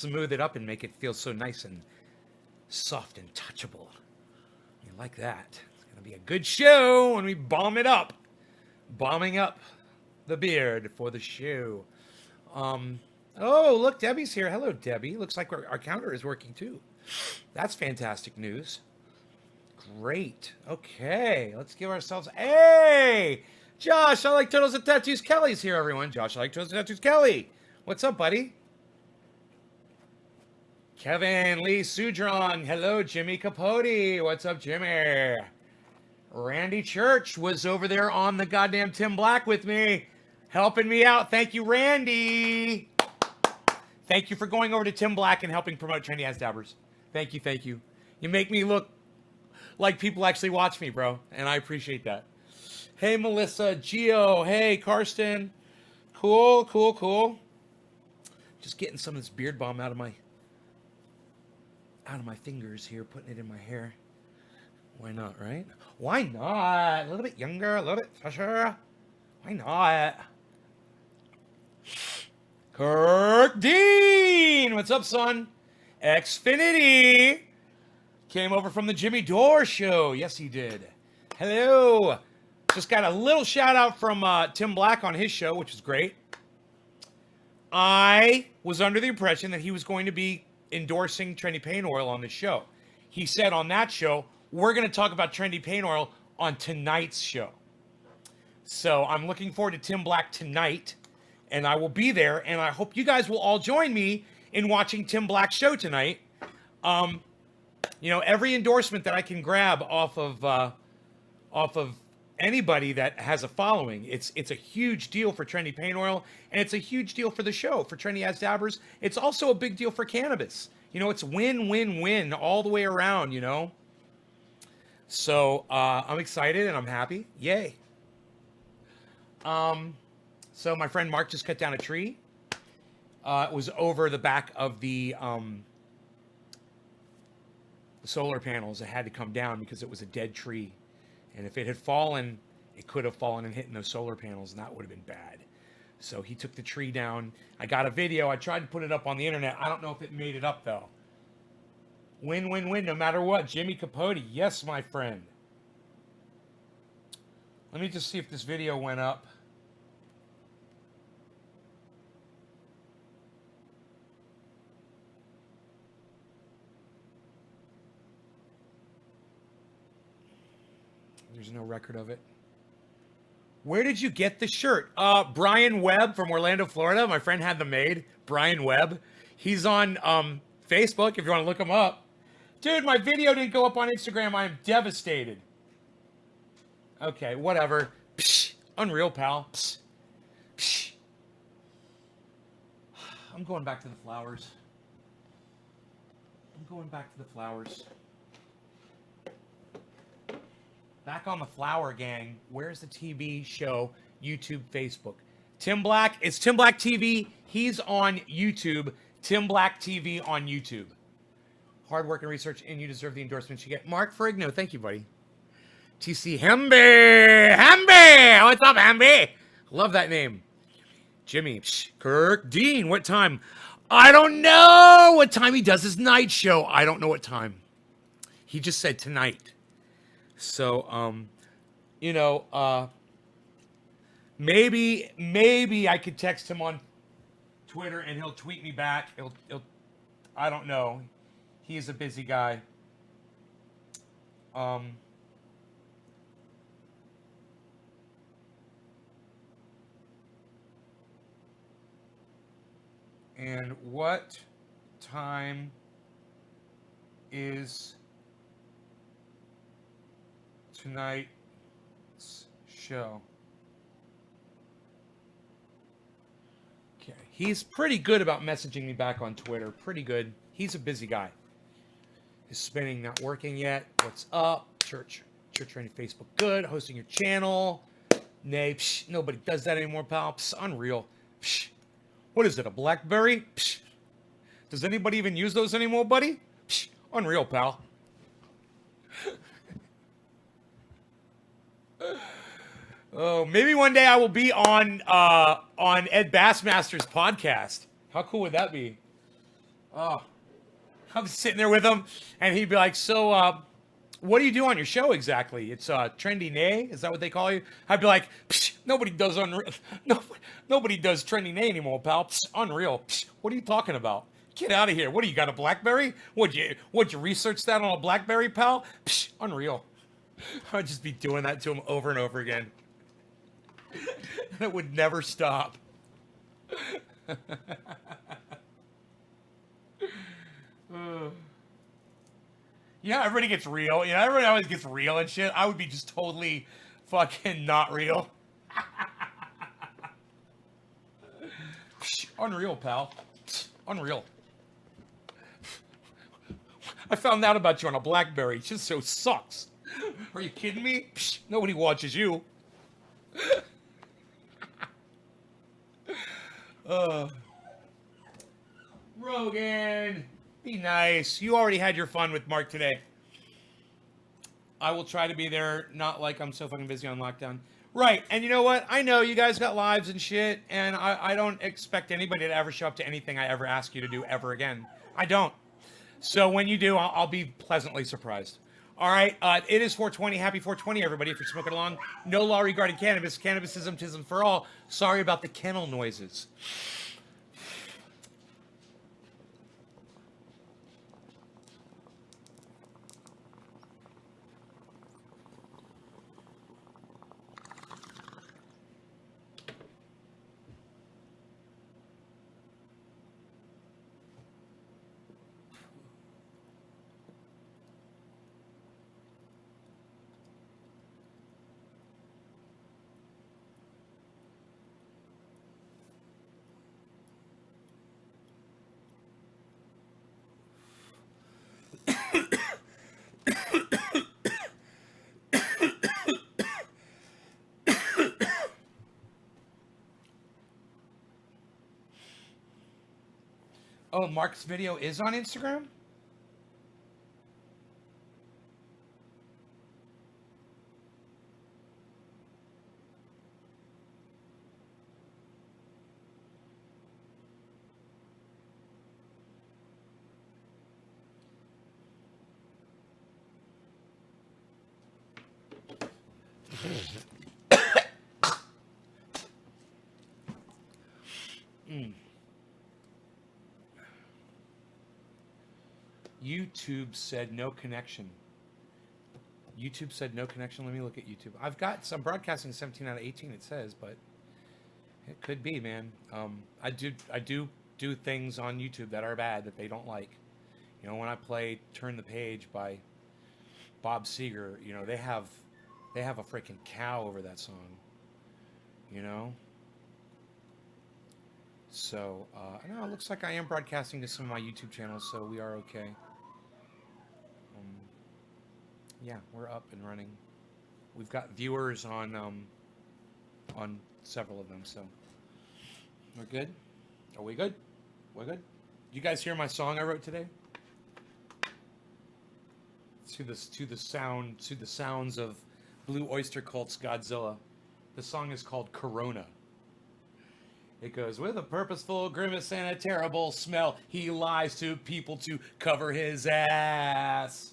smooth it up and make it feel so nice and soft and touchable. You like that? It's gonna be a good show when we bomb it up. Bombing up the beard for the show. Oh, look, Debbie's here. Hello, Debbie. Looks like our counter is working too. That's fantastic news. Great. Okay, let's give ourselves. Hey, Josh, I like turtles and tattoos. Kelly's here, everyone. Josh, I like turtles and tattoos. Kelly, what's up, buddy? Kevin Lee Sudron. Hello, Jimmy Capote. What's up, Jimmy? Randy Church was over there on the goddamn Tim Black with me, helping me out. Thank you, Randy. Thank you for going over to Tim Black and helping promote Trendy Ass Dabbers. Thank you, thank you. You make me look like people actually watch me, bro, and I appreciate that. Hey, Melissa, Gio. Hey, Karsten. Cool, cool, cool. Just getting some of this beard balm out of my fingers here, putting it in my hair. Why not, right? Why not? A little bit younger, a little bit fresher. Why not? Kirk Dean, what's up, son? Xfinity came over from the Jimmy Dore show. Yes, he did. Hello. Just got a little shout out from Tim Black on his show, which was great. I was under the impression that he was going to be endorsing Trendy Pain Oil on the show. He said on that show, we're going to talk about Trendy Pain Oil on tonight's show. So I'm looking forward to Tim Black tonight, and I will be there, and I hope you guys will all join me in watching Tim Black's show tonight. Every endorsement that I can grab off of anybody that has a following, it's a huge deal for Trendy Pain Oil, and it's a huge deal for the show, for Trendy Ass Dabbers. It's also a big deal for cannabis. It's win, win, win all the way around, So I'm excited and I'm happy. Yay. So my friend Mark just cut down a tree. It was over the back of the solar panels. It had to come down because it was a dead tree. And if it had fallen, it could have fallen and hit in those solar panels, and that would have been bad. So he took the tree down. I got a video. I tried to put it up on the internet. I don't know if it made it up, though. Win, win, win, no matter what. Jimmy Capote. Yes, my friend. Let me just see if this video went up. There's no record of it. Where did you get the shirt? Brian Webb from Orlando, Florida. My friend had them made. Brian Webb. He's on Facebook if you want to look him up. Dude, my video didn't go up on Instagram. I am devastated. Okay, whatever. Psh, unreal, pal. Psh, psh. I'm going back to the flowers. Back on the Flower Gang. Where's the TV show? YouTube, Facebook. Tim Black. It's Tim Black TV. He's on YouTube. Tim Black TV on YouTube. Hard work and research, and you deserve the endorsements you get. Mark Ferrigno. Thank you, buddy. TC Hemby. Hemby. What's up, Hemby? Love that name. Jimmy. Kirk Dean. What time? I don't know what time he does his night show. I don't know what time. He just said tonight. So, maybe I could text him on Twitter and he'll tweet me back. He'll I don't know. He's a busy guy. And what time is tonight's show? Okay. He's pretty good about messaging me back on Twitter. Pretty good. He's a busy guy. His spinning not working yet. What's up? Church Training Facebook. Good. Hosting your channel. Nay. Psh, nobody does that anymore, pal. Psh, unreal. Psh. What is it, a BlackBerry? Psh. Does anybody even use those anymore, buddy? Psh. Unreal, pal. Oh, maybe one day I will be on Ed Bassmaster's podcast. How cool would that be? Oh, I'm sitting there with him, and he'd be like, "So, what do you do on your show exactly? It's Trendy Nay? Is that what they call you?" I'd be like, Psh, "Nobody does no, nobody does Trendy Nay anymore, pal. Psh, unreal. Psh, what are you talking about? Get out of here. What do you got, a BlackBerry? Would you research that on a BlackBerry, pal? Psh, unreal." I'd just be doing that to him over and over again, and it would never stop. Yeah, everybody gets real. You know, everybody always gets real and shit. I would be just totally fucking not real. Psh, unreal, pal. Psh, unreal. I found out about you on a BlackBerry. It just so sucks. Are you kidding me? Psh, nobody watches you. Uh, Rogan, be nice. You already had your fun with Mark today. I will try to be there, not like I'm so fucking busy on lockdown. Right, and you know what? I know you guys got lives and shit, and I don't expect anybody to ever show up to anything I ever ask you to do ever again. I don't. So when you do, I'll be pleasantly surprised. All right, it is 420. Happy 420, everybody, if you're smoking along. No law regarding cannabis. Cannabisism, tism for all. Sorry about the kennel noises. Oh, Mark's video is on Instagram? YouTube said no connection. YouTube said no connection. Let me look at YouTube. I've got some broadcasting 17 out of 18. It says, but it could be, man. I do things on YouTube that are bad that they don't like. You know, when I play "Turn the Page" by Bob Seger, you know they have a freaking cow over that song. You know, so no, it looks like I am broadcasting to some of my YouTube channels, so we are okay. Um, yeah, we're up and running. We've got viewers on several of them, so we're good. Are we good? We're good. You guys hear my song I wrote today? To the sounds of Blue Oyster Cult's Godzilla. The song is called Corona. It goes, with a purposeful grimace and a terrible smell, he lies to people to cover his ass.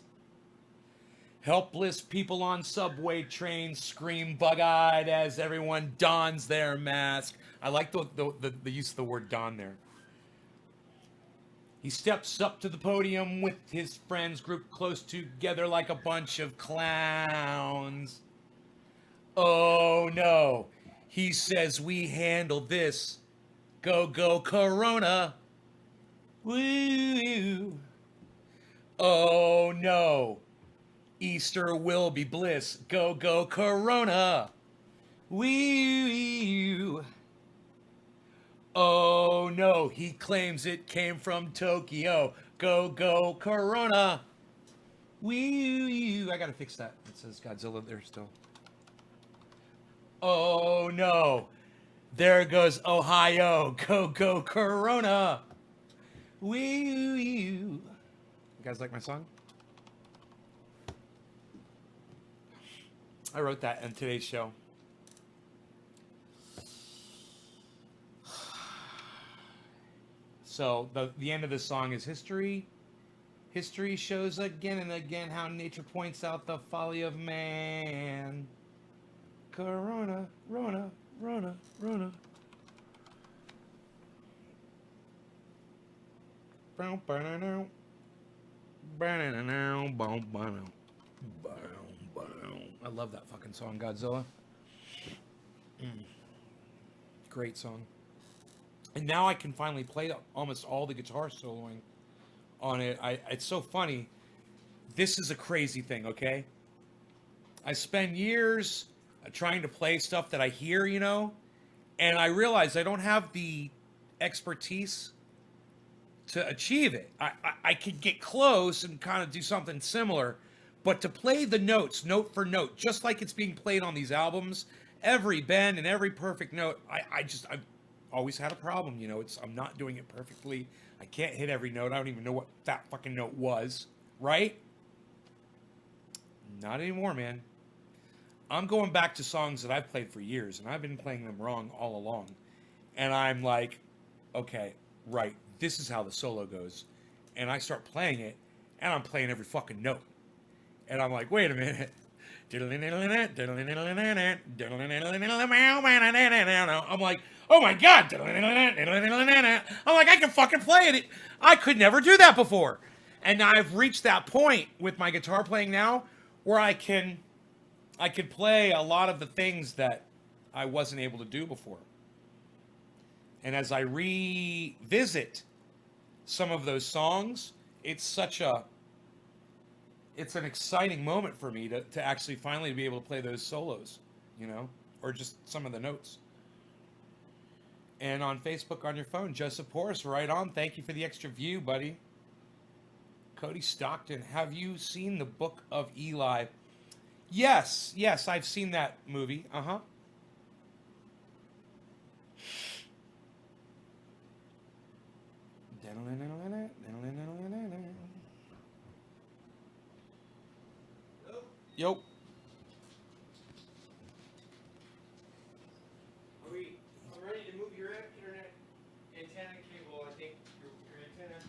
Helpless people on subway trains scream bug-eyed as everyone dons their mask. I like the use of the word don there. He steps up to the podium with his friends grouped close together like a bunch of clowns. Oh no, he says we handled this. Go, go, Corona. Woo. Oh no, Easter will be bliss. Go, go, Corona. Woo. Oh no, he claims it came from Tokyo. Go, go, Corona. Woo. I gotta fix that. It says Godzilla there still. Oh no, there goes Ohio. Go, go, Corona. Woo. You guys like my song? I wrote that in today's show. So the end of the song is history. History shows again and again how nature points out the folly of man. Corona, Rona, Rona, Rona. I love that fucking song, Godzilla. Great song. And now I can finally play almost all the guitar soloing on it. It's so funny. This is a crazy thing, okay? I spend years trying to play stuff that I hear, you know, and I realize I don't have the expertise to achieve it. I could get close and kind of do something similar, but to play the notes, note for note, just like it's being played on these albums, every bend and every perfect note, I've always had a problem, you know. I'm not doing it perfectly. I can't hit every note. I don't even know what that fucking note was, right? Not anymore, man. I'm going back to songs that I've played for years, and I've been playing them wrong all along. And I'm like, okay, right, this is how the solo goes. And I start playing it, and I'm playing every fucking note. And I'm like, wait a minute. I'm like, oh my God. I'm like, I can fucking play it. I could never do that before. And I've reached that point with my guitar playing now where I could play a lot of the things that I wasn't able to do before. And as I revisit some of those songs, it's an exciting moment for me to actually finally be able to play those solos, you know, or just some of the notes. And on Facebook on your phone, Joseph Porras, right on. Thank you for the extra view, buddy. Cody Stockton, have you seen the Book of Eli? Yes, I've seen that movie. Uh-huh. Yo. I'm ready to move your internet antenna cable, I think, your antenna.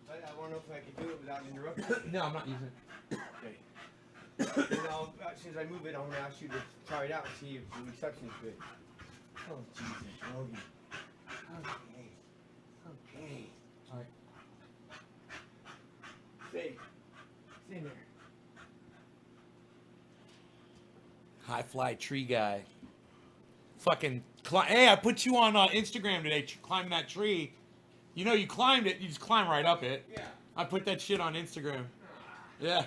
But I want to know if I can do it without interrupting. No, I'm not using it. Okay. And since I move it, I'm going to ask you to try it out and see if the reception is good. Oh, Jesus, Logan. Okay. All right. Stay there. High fly tree guy. Fucking hey, I put you on Instagram today, climbing that tree. You know, you climbed it, you just climb right up it. Yeah. I put that shit on Instagram. Yeah.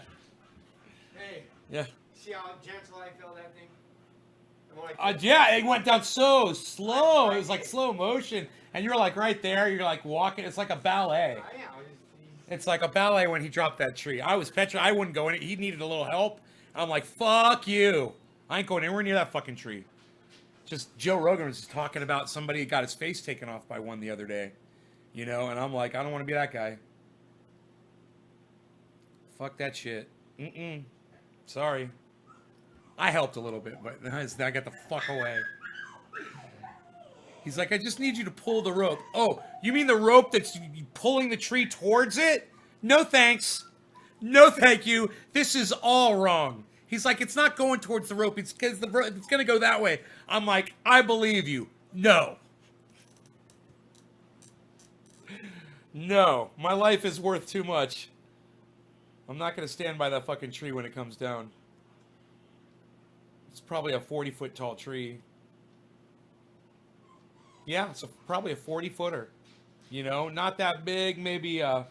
Hey. Yeah. See how gentle I felt that thing? Yeah, it went down so slow. It was like slow motion. And you're like right there, you're like walking. It's like a ballet. Yeah. It's like a ballet when he dropped that tree. I was petrified. I wouldn't go in it. He needed a little help. I'm like, fuck you. I ain't going anywhere near that fucking tree. Just Joe Rogan was just talking about somebody got his face taken off by one the other day. You know, and I'm like, I don't want to be that guy. Fuck that shit. Sorry. I helped a little bit, but I got the fuck away. He's like, I just need you to pull the rope. Oh, you mean the rope that's pulling the tree towards it? No thanks. No thank you. This is all wrong. He's like, it's not going towards the rope. It's because it's going to go that way. I'm like, I believe you. No. No. My life is worth too much. I'm not going to stand by that fucking tree when it comes down. It's probably a 40-foot tall tree. Yeah, it's probably a 40-footer. You know, not that big. Maybe about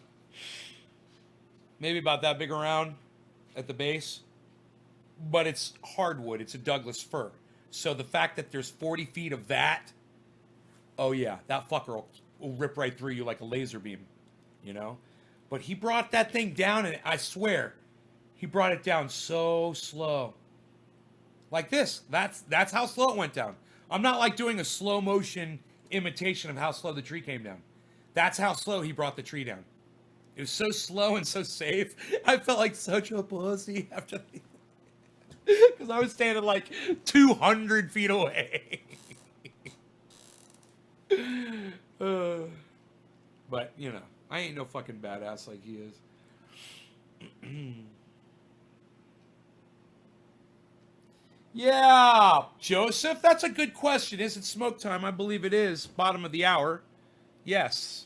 that big around at the base. But it's hardwood. It's a Douglas fir. So the fact that there's 40 feet of that, oh yeah, that fucker will rip right through you like a laser beam, you know? But he brought that thing down, and I swear, he brought it down so slow. Like this. That's how slow it went down. I'm not like doing a slow motion imitation of how slow the tree came down. That's how slow he brought the tree down. It was so slow and so safe. I felt like such a pussy after the... Because I was standing like 200 feet away. But, you know, I ain't no fucking badass like he is. Yeah, Joseph, that's a good question. Is it smoke time? I believe it is. Bottom of the hour. Yes.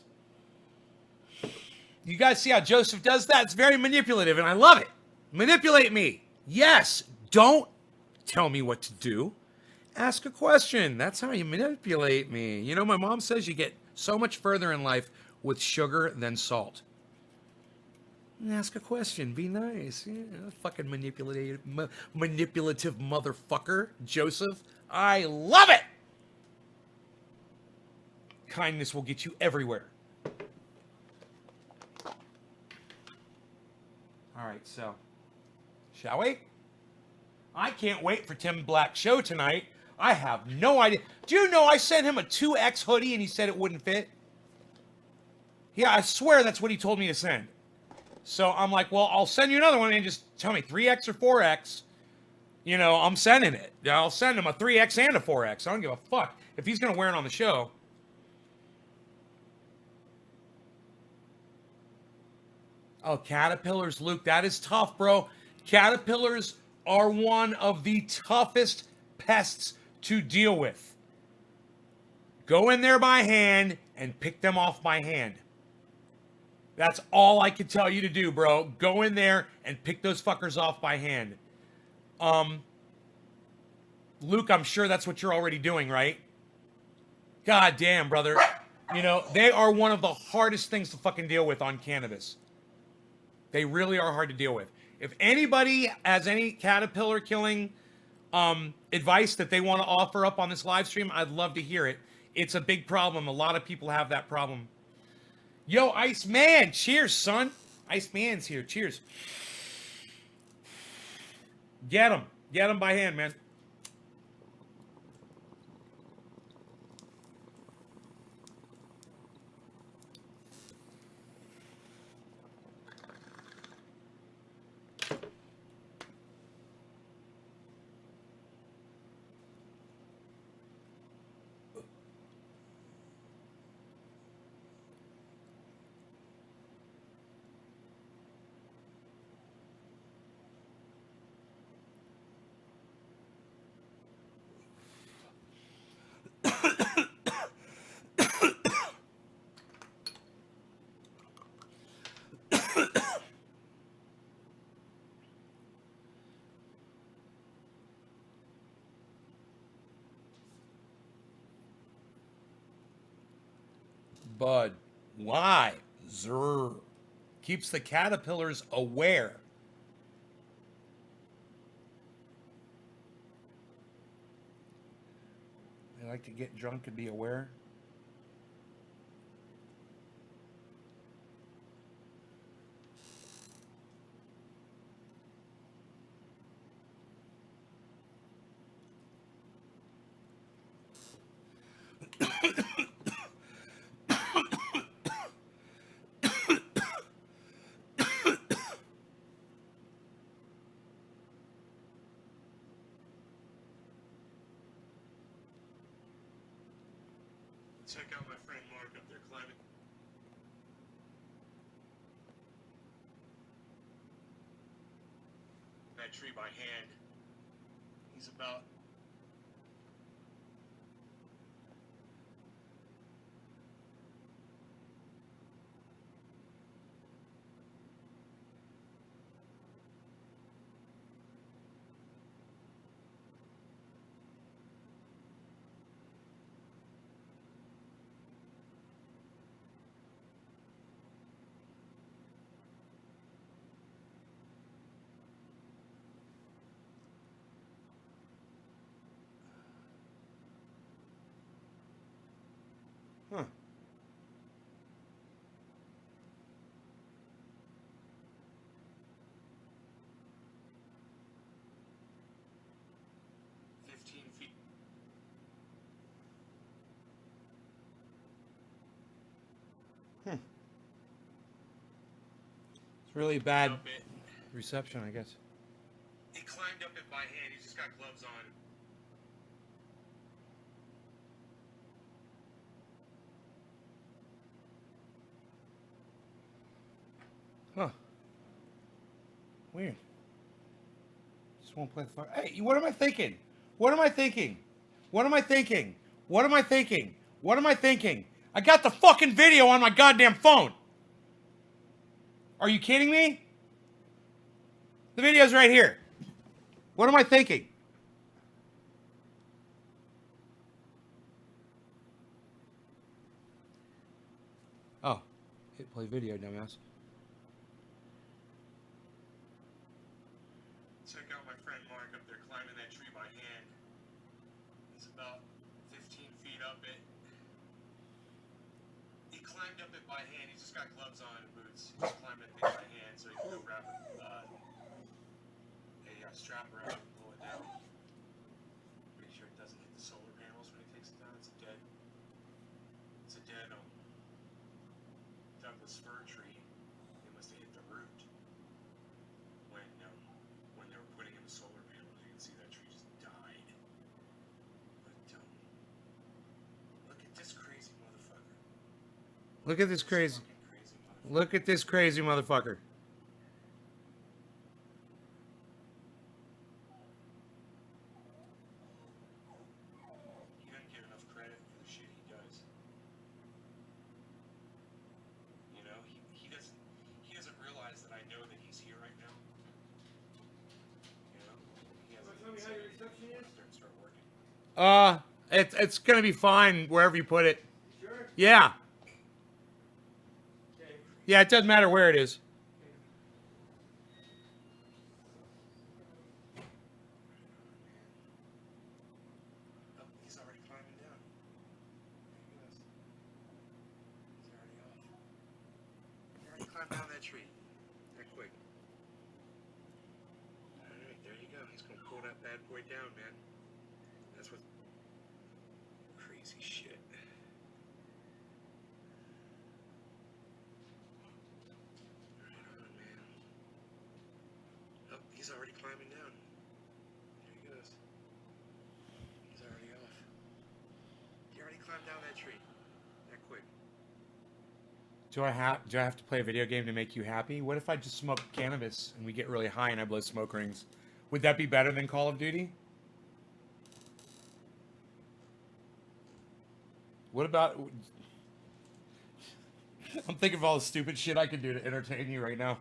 You guys see how Joseph does that? It's very manipulative, and I love it. Manipulate me. Yes. Don't tell me what to do. Ask a question. That's how you manipulate me. You know, my mom says you get so much further in life with sugar than salt. Ask a question. Be nice. Yeah, fucking manipulative motherfucker, Joseph. I love it. Kindness will get you everywhere. All right, so shall we? I can't wait for Tim Black's show tonight. I have no idea. Do you know I sent him a 2X hoodie and he said it wouldn't fit? Yeah, I swear that's what he told me to send. So I'm like, well, I'll send you another one and just tell me 3X or 4X. You know, I'm sending it. I'll send him a 3X and a 4X. I don't give a fuck if he's going to wear it on the show. Oh, caterpillars, Luke, that is tough, bro. Caterpillars are one of the toughest pests to deal with. Go in there by hand and pick them off by hand. That's all I can tell you to do, bro. Go in there and pick those fuckers off by hand. Luke, I'm sure that's what you're already doing, right? God damn, brother. You know, they are one of the hardest things to fucking deal with on cannabis. They really are hard to deal with. If anybody has any caterpillar killing advice that they want to offer up on this live stream, I'd love to hear it. It's a big problem. A lot of people have that problem. Yo, Iceman, cheers, son. Iceman's here. Cheers. Get him. Get him by hand, man. Bud, why? Zrr. Keeps the caterpillars aware. They like to get drunk and be aware. Check out my friend Mark up there climbing. That tree by hand. He's about Huh. Feet. It's really bad reception, I guess. He climbed up it by hand. He's just got gloves on. Huh. Weird. Just won't play the fire. Hey, what am I thinking? What am I thinking? What am I thinking? What am I thinking? What am I thinking? I got the fucking video on my goddamn phone. Are you kidding me? The video's right here. What am I thinking? Oh, hit play video, dumbass. Check out my friend Mark up there climbing that tree by hand. He's about 15 feet up it. He climbed up it by hand. He's just got gloves on and boots. He just climbed that thing by hand so he can go wrap a strap around it and pull it down. Make sure it doesn't hit the solar panels when he takes it down. It's a dead Douglas fir tree. It must have hit the root when they were putting in the solar panels. You can see that tree just died. But look at this crazy motherfucker. Look at this crazy. Look at this crazy motherfucker. He doesn't get enough credit for the shit he does. You know, he doesn't realize that I know that he's here right now. You know, he hasn't Tell me how your reception is? start working. It's gonna be fine wherever you put it. Sure. Yeah. Okay. Yeah, it doesn't matter where it is. Oh, he's already climbing down. There he goes. He's already off. He already climbed down that tree. That quick. Alright, there you go. He's gonna pull that bad boy down, man. That's what crazy shit. Right on, man. Oh, he's already climbing down. There he goes. He's already off. He already climbed down that tree. That quick. Do I have to play a video game to make you happy? What if I just smoke cannabis and we get really high and I blow smoke rings? Would that be better than Call of Duty? What about... I'm thinking of all the stupid shit I could do to entertain you right now.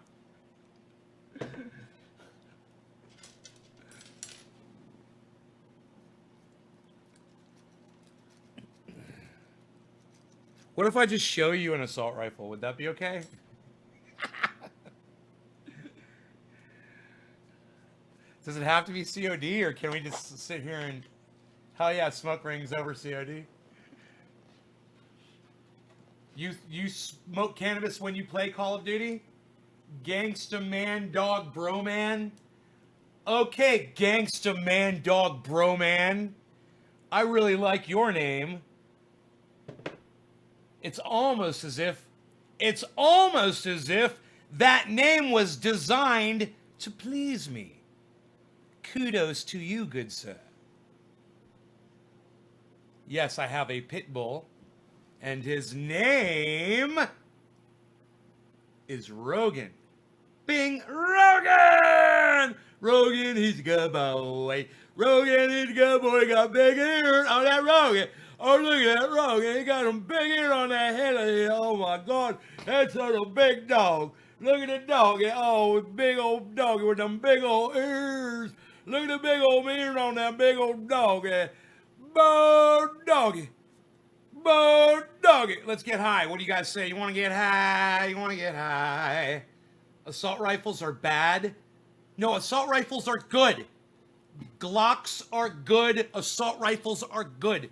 What if I just show you an assault rifle? Would that be okay? Does it have to be COD, or can we just sit here and... Hell yeah, smoke rings over COD. You smoke cannabis when you play Call of Duty? Gangsta man, dog, bro man? Okay, gangsta man, dog, bro man. I really like your name. It's almost as if that name was designed to please me. Kudos to you, good sir. Yes, I have a pit bull, and his name is Rogan. Bing, Rogan! Rogan, he's a good boy. Rogan, he's a good boy. Got big ears on that Rogan. Oh, look at that Rogan. He got some big ears on that head of his. Oh, my God. That's such a big dog. Look at the dog. Oh, big old doggy with them big old ears. Look at the big old ears on that big old dog. Bo doggy. Bo doggy. Let's get high. What do you guys say? You want to get high? You want to get high? Assault rifles are bad? No, assault rifles are good. Glocks are good. Assault rifles are good.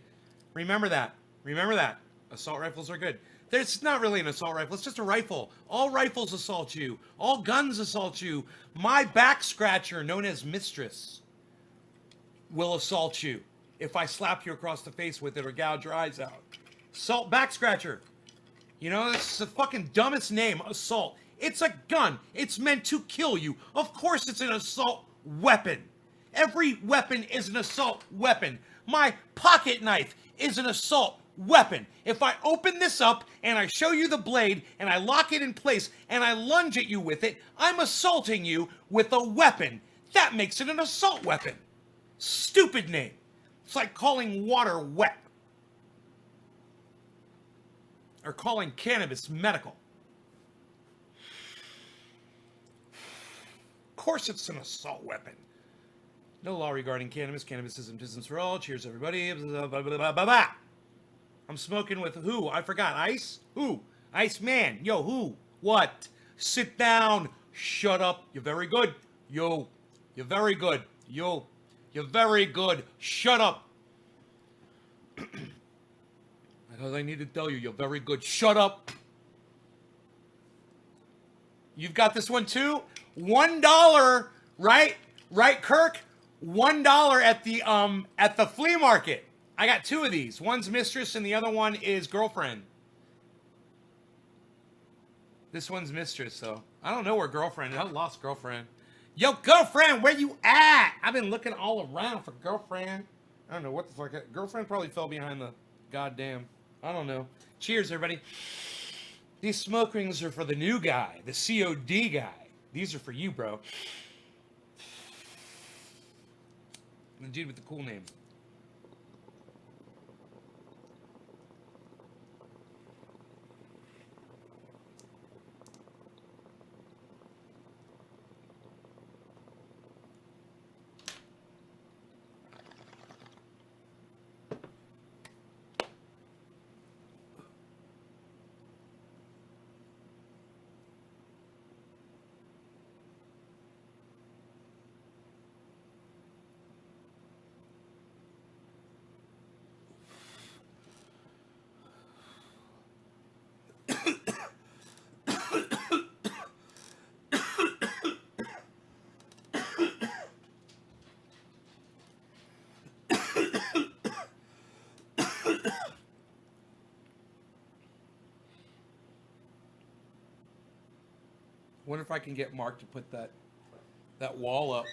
Remember that. Remember that. Assault rifles are good. There's not really an assault rifle. It's just a rifle. All rifles assault you. All guns assault you. My back scratcher, known as Mistress, will assault you if I slap you across the face with it or gouge your eyes out. Assault back scratcher. You know, it's the fucking dumbest name, assault. It's a gun. It's meant to kill you. Of course it's an assault weapon. Every weapon is an assault weapon. My pocket knife is an assault weapon. If I open this up and I show you the blade and I lock it in place and I lunge at you with it, I'm assaulting you with a weapon. That makes it an assault weapon. Stupid name. It's like calling water wet. Or calling cannabis medical. Of course it's an assault weapon. No law regarding cannabis. Cannabis isn't business for all. Cheers, everybody. Blah, blah, blah, blah, blah, blah. I'm smoking with who? I forgot. Ice? Who? Ice Man. Yo, who? What? Sit down. Shut up. You're very good. Yo. You're very good. Yo. You're very good. Shut up. Because I need to tell you, you're very good. Shut up. You've got this one too? $1, right? Right, Kirk? $1 at the flea market. I got two of these. One's mistress and the other one is girlfriend. This one's mistress, so I don't know where girlfriend is. I lost girlfriend. Yo, girlfriend, where you at? I've been looking all around for girlfriend. I don't know what the fuck. Girlfriend probably fell behind the goddamn. I don't know. Cheers, everybody. These smoke rings are for the new guy, the COD guy. These are for you, bro. The dude with the cool name. Wonder if I can get Mark to put that wall up.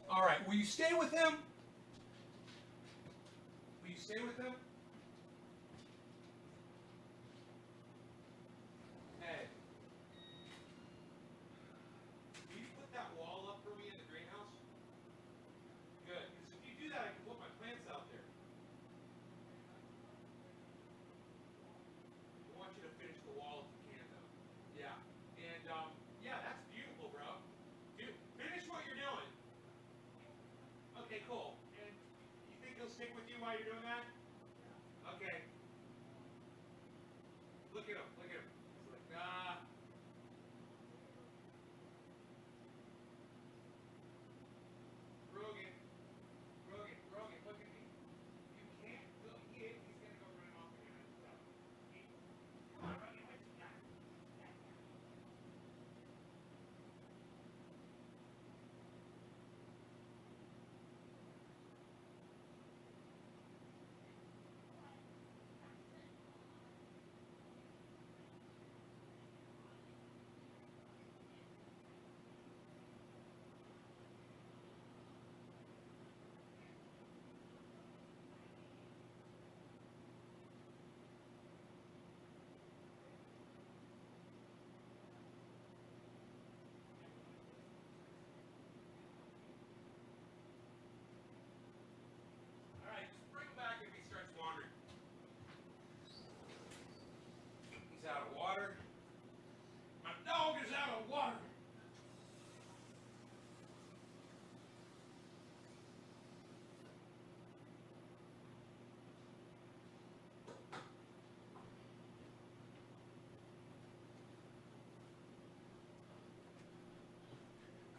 All right, will you stay with him? Will you stay with him? Hey. Will you put that wall up for me in the greenhouse? Good, because if you do that, I can put my plants out there. I want you to finish the wall if you can, though. Yeah. And, yeah, that's beautiful, bro. Dude, finish what you're doing. Okay, cool. And you think he'll stick with you while you're doing that? Okay. Look at him. Look at him. He's like, ah. Rogan. Rogan. Rogan, look at me. You can't. Look, he's going to go running off again. So, come on, Rogan, what you got? All right, just bring him back if he starts wandering. He's out of water. My dog is out of water.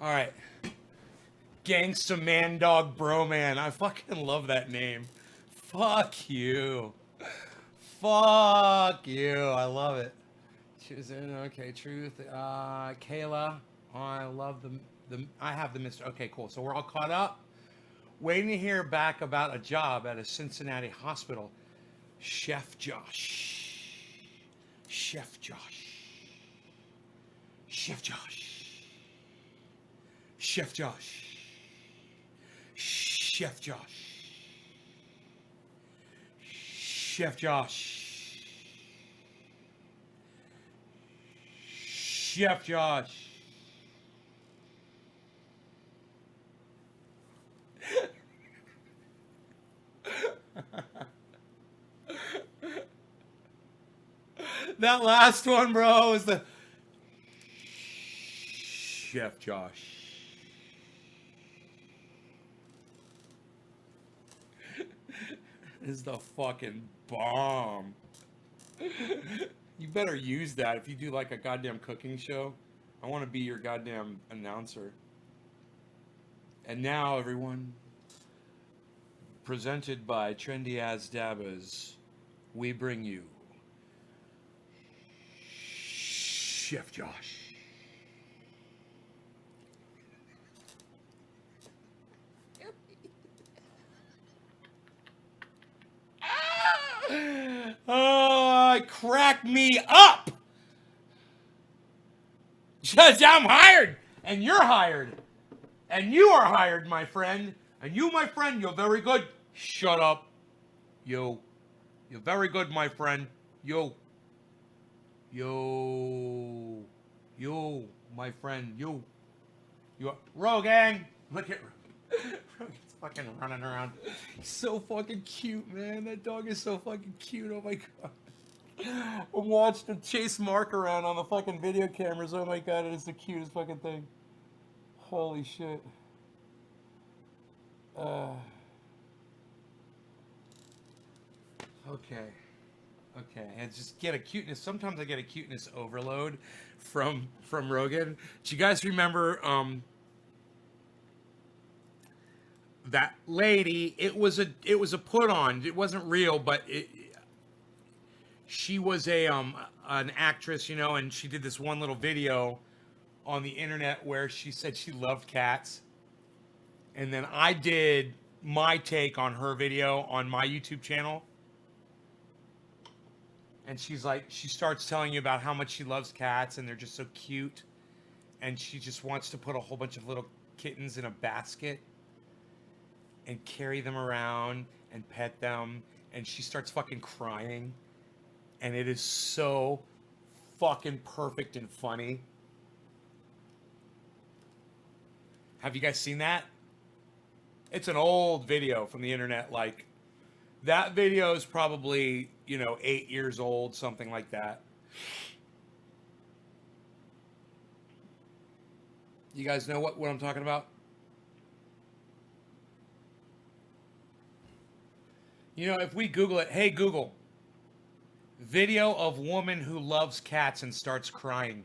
All right. Gangsta Man Dog Bro Man. I fucking love that name. Fuck you. Fuck you. I love it. Choosing, okay, truth. Kayla. Oh, I love I have the Mr. Okay, cool. So we're all caught up. Waiting to hear back about a job at a Cincinnati hospital. Chef Josh. Chef Josh. Chef Josh. Chef Josh. Chef Josh. Chef Josh. Chef Josh. That last one, bro, is the Chef Josh. Is the fucking bomb. You better use that if you do like a goddamn cooking show. I want to be your goddamn announcer. And now, everyone, presented by Trendy As Dabbas, we bring you Chef Josh. Oh, crack me up! Judge, I'm hired, and you're hired, and you are hired, my friend, and you, my friend, you're very good. Shut up, you. You're very good, my friend. You, my friend, you. Rogan, look at. Rogan's fucking running around. He's so fucking cute, man. That dog is so fucking cute. Oh my god. I watched him chase Mark around on the fucking video cameras. Oh my god, it is the cutest fucking thing. Holy shit. Okay. Okay. And just get a cuteness. Sometimes I get a cuteness overload from Rogan. Do you guys remember that lady? It was a put on. It wasn't real, but she was an actress, you know, and she did this one little video on the internet where she said she loved cats. And then I did my take on her video on my YouTube channel. And she's like, she starts telling you about how much she loves cats and they're just so cute. And she just wants to put a whole bunch of little kittens in a basket and carry them around and pet them. And she starts fucking crying. And it is so fucking perfect and funny. Have you guys seen that? It's an old video from the internet. Like, that video is probably, 8 years old, something like that. You guys know what I'm talking about? If we Google it, hey Google, video of woman who loves cats and starts crying.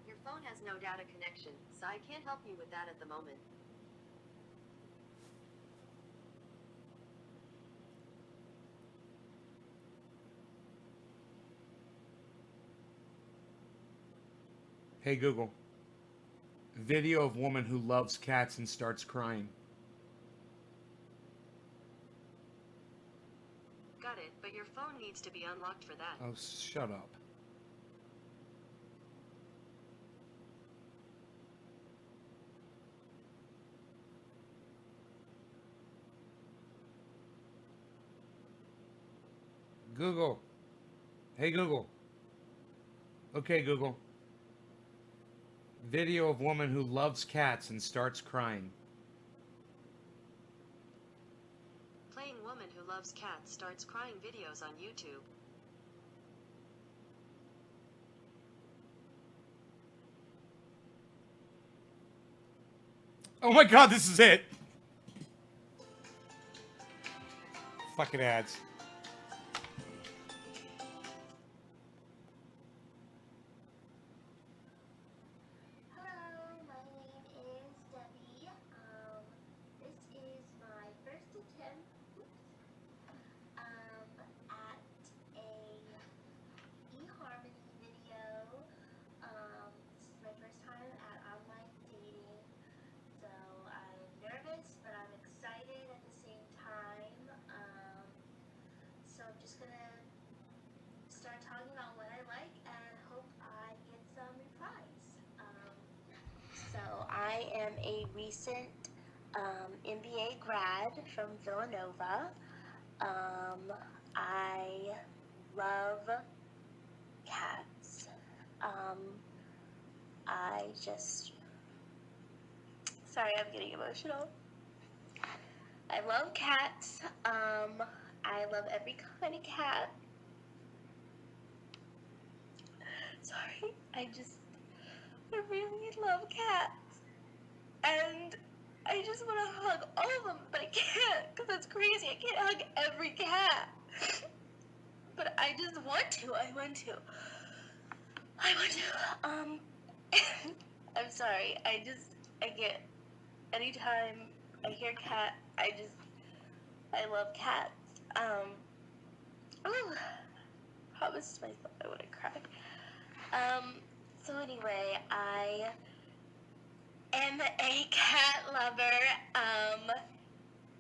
Your phone has no data connection, so I can't help you with that at the moment. Hey Google, video of woman who loves cats and starts crying. Got it, but your phone needs to be unlocked for that. Oh, shut up. Google. Hey Google. Okay, Google. Video of woman who loves cats and starts crying. Playing woman who loves cats starts crying videos on YouTube. Oh my god, this is it. Fucking ads. I am a recent MBA grad from Villanova. I love cats. I just, sorry, I'm getting emotional. I love cats. I love every kind of cat. Sorry, I really love cats. And I just want to hug all of them, but I can't, because that's crazy. I can't hug every cat. But I just want to. I want to. I'm sorry. I get, anytime I hear cat, I love cats. Ooh, promised myself I wouldn't cry. So anyway, I am a cat lover,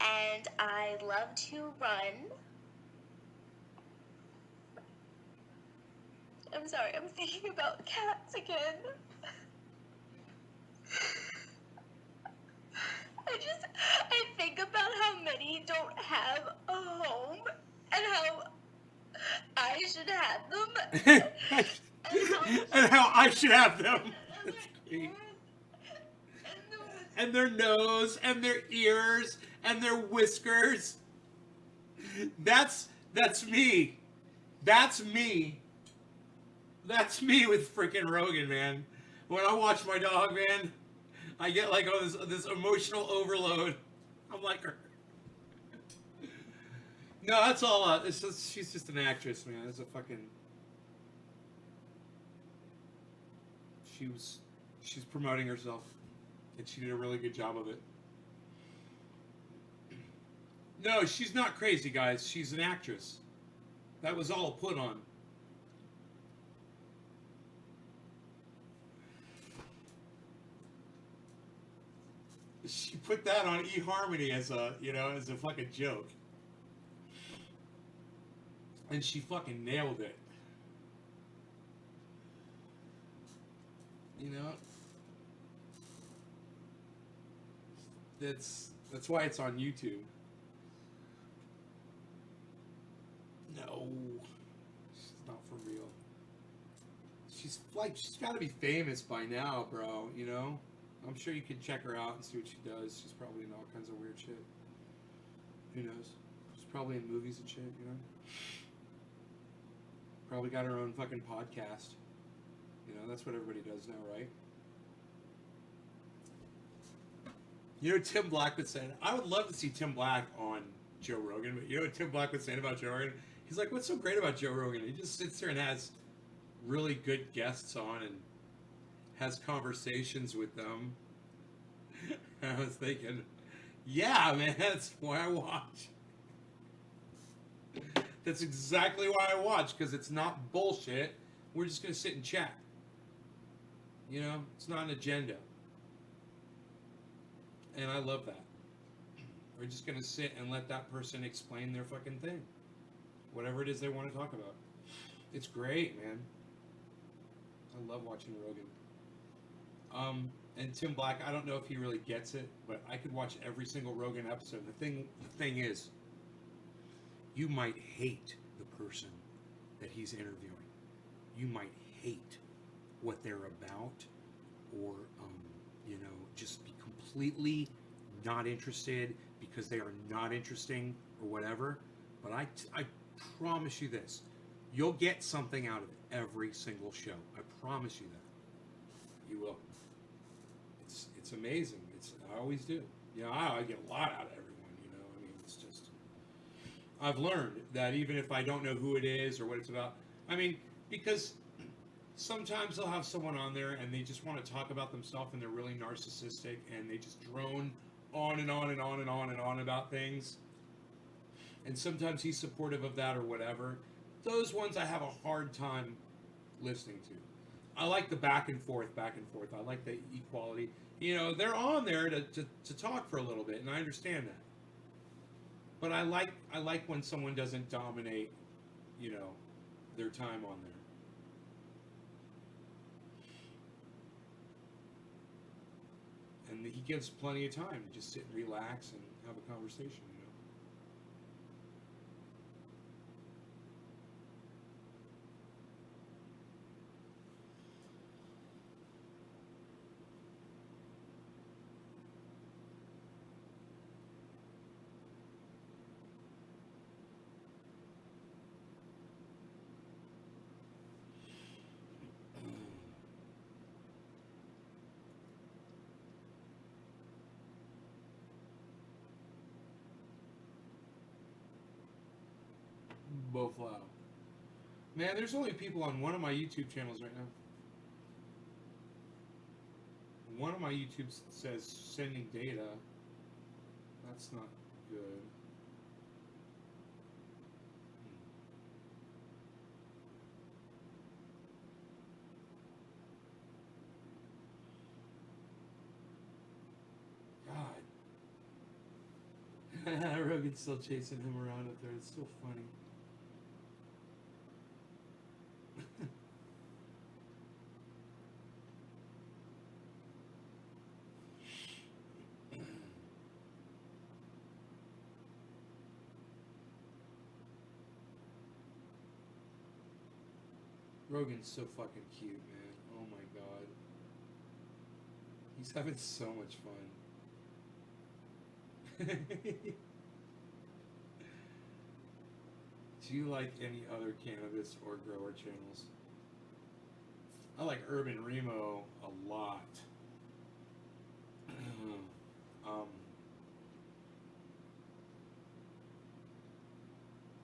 and I love to run. I'm sorry, I'm thinking about cats again. I think about how many don't have a home, and how I should have them. And how I should have them. That's great. And their nose, and their ears, and their whiskers. That's me. That's me. That's me with freaking Rogan, man. When I watch my dog, man, I get like this emotional overload. I'm like her. No, that's all. She's just an actress, man. It's a fucking. She's promoting herself, and she did a really good job of it. No, she's not crazy, guys. She's an actress. That was all put on. She put that on eHarmony as a fucking joke. And she fucking nailed it. You know? That's why it's on YouTube. No. She's not for real. She's got to be famous by now, bro, you know? I'm sure you can check her out and see what she does. She's probably in all kinds of weird shit. Who knows? She's probably in movies and shit, you know? Probably got her own fucking podcast. You know, that's what everybody does now, right? You know, Tim Black was saying, I would love to see Tim Black on Joe Rogan, but you know what Tim Black was saying about Joe Rogan? He's like, what's so great about Joe Rogan? He just sits there and has really good guests on and has conversations with them. I was thinking, yeah, man, that's why I watch. That's exactly why I watch, because it's not bullshit. We're just going to sit and chat. You know, it's not an agenda. And I love that. We're just going to sit and let that person explain their fucking thing. Whatever it is they want to talk about. It's great, man. I love watching Rogan. And Tim Black, I don't know if he really gets it, but I could watch every single Rogan episode. The thing is, you might hate the person that he's interviewing. You might hate what they're about, or just be completely not interested because they are not interesting or whatever. But I promise you this: you'll get something out of every single show. I promise you that. You will. It's amazing. I always do. You know, I get a lot out of everyone. You know, I mean, it's just. I've learned that even if I don't know who it is or what it's about, I mean, because sometimes they'll have someone on there and they just want to talk about themselves and they're really narcissistic and they just drone on and on and on and on and on about things. And sometimes he's supportive of that or whatever. Those ones I have a hard time listening to. I like the back and forth. I like the equality. You know, they're on there to talk for a little bit, and I understand that. But I like when someone doesn't dominate, you know, their time on there. And he gives plenty of time to just sit and relax and have a conversation, you know. both loud. Man, there's only people on one of my YouTube channels right now. One of my YouTube says sending data. That's not good. God. Rogan's still chasing him around up there. It's so funny. Rogan's so fucking cute, man. Oh my god. He's having so much fun. Do you like any other cannabis or grower channels? I like Urban Remo a lot.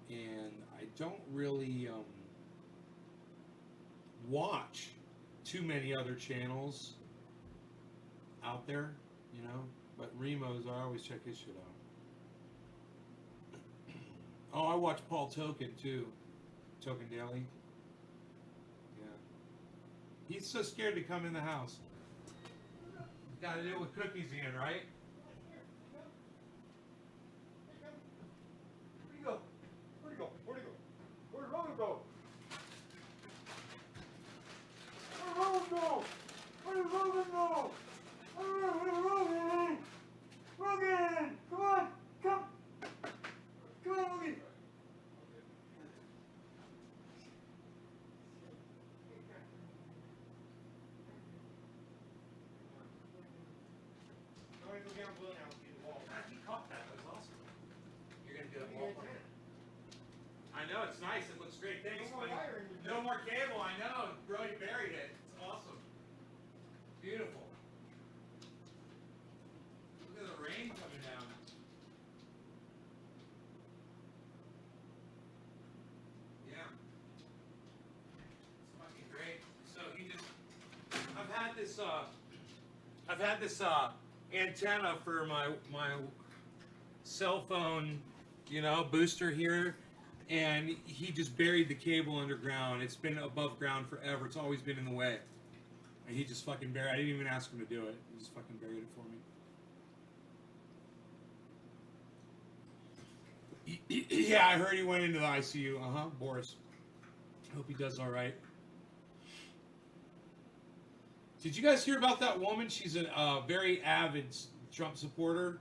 And I don't really watch too many other channels out there, you know. But Remo's, I always check his shit out. Oh, I watch Paul Token too. Token Daily. Yeah. He's so scared to come in the house. Got to do it with cookies in, right? Where'd he go? Where'd he go? Where'd he go? Where'd Rogan go? Where'd Rogan go? Where'd Rogan go? Where'd Rogan? Rogan! Come on! Come! Come on, Rogan! He caught that. That was awesome. You're gonna do it wall plan. I know, it's nice. It looks great. Thanks, buddy. No more cable. I know. Brody buried it. It's awesome. Beautiful. Look at the rain coming down. Yeah. It's fucking great. So he just, I've had this antenna for my cell phone, you know, booster here, and he just buried the cable underground. It's been above ground forever. It's always been in the way. And he just fucking buried. I didn't even ask him to do it. He just fucking buried it for me. Yeah, I heard he went into the ICU. Boris. Hope he does all right. Did you guys hear about that woman? She's a very avid Trump supporter.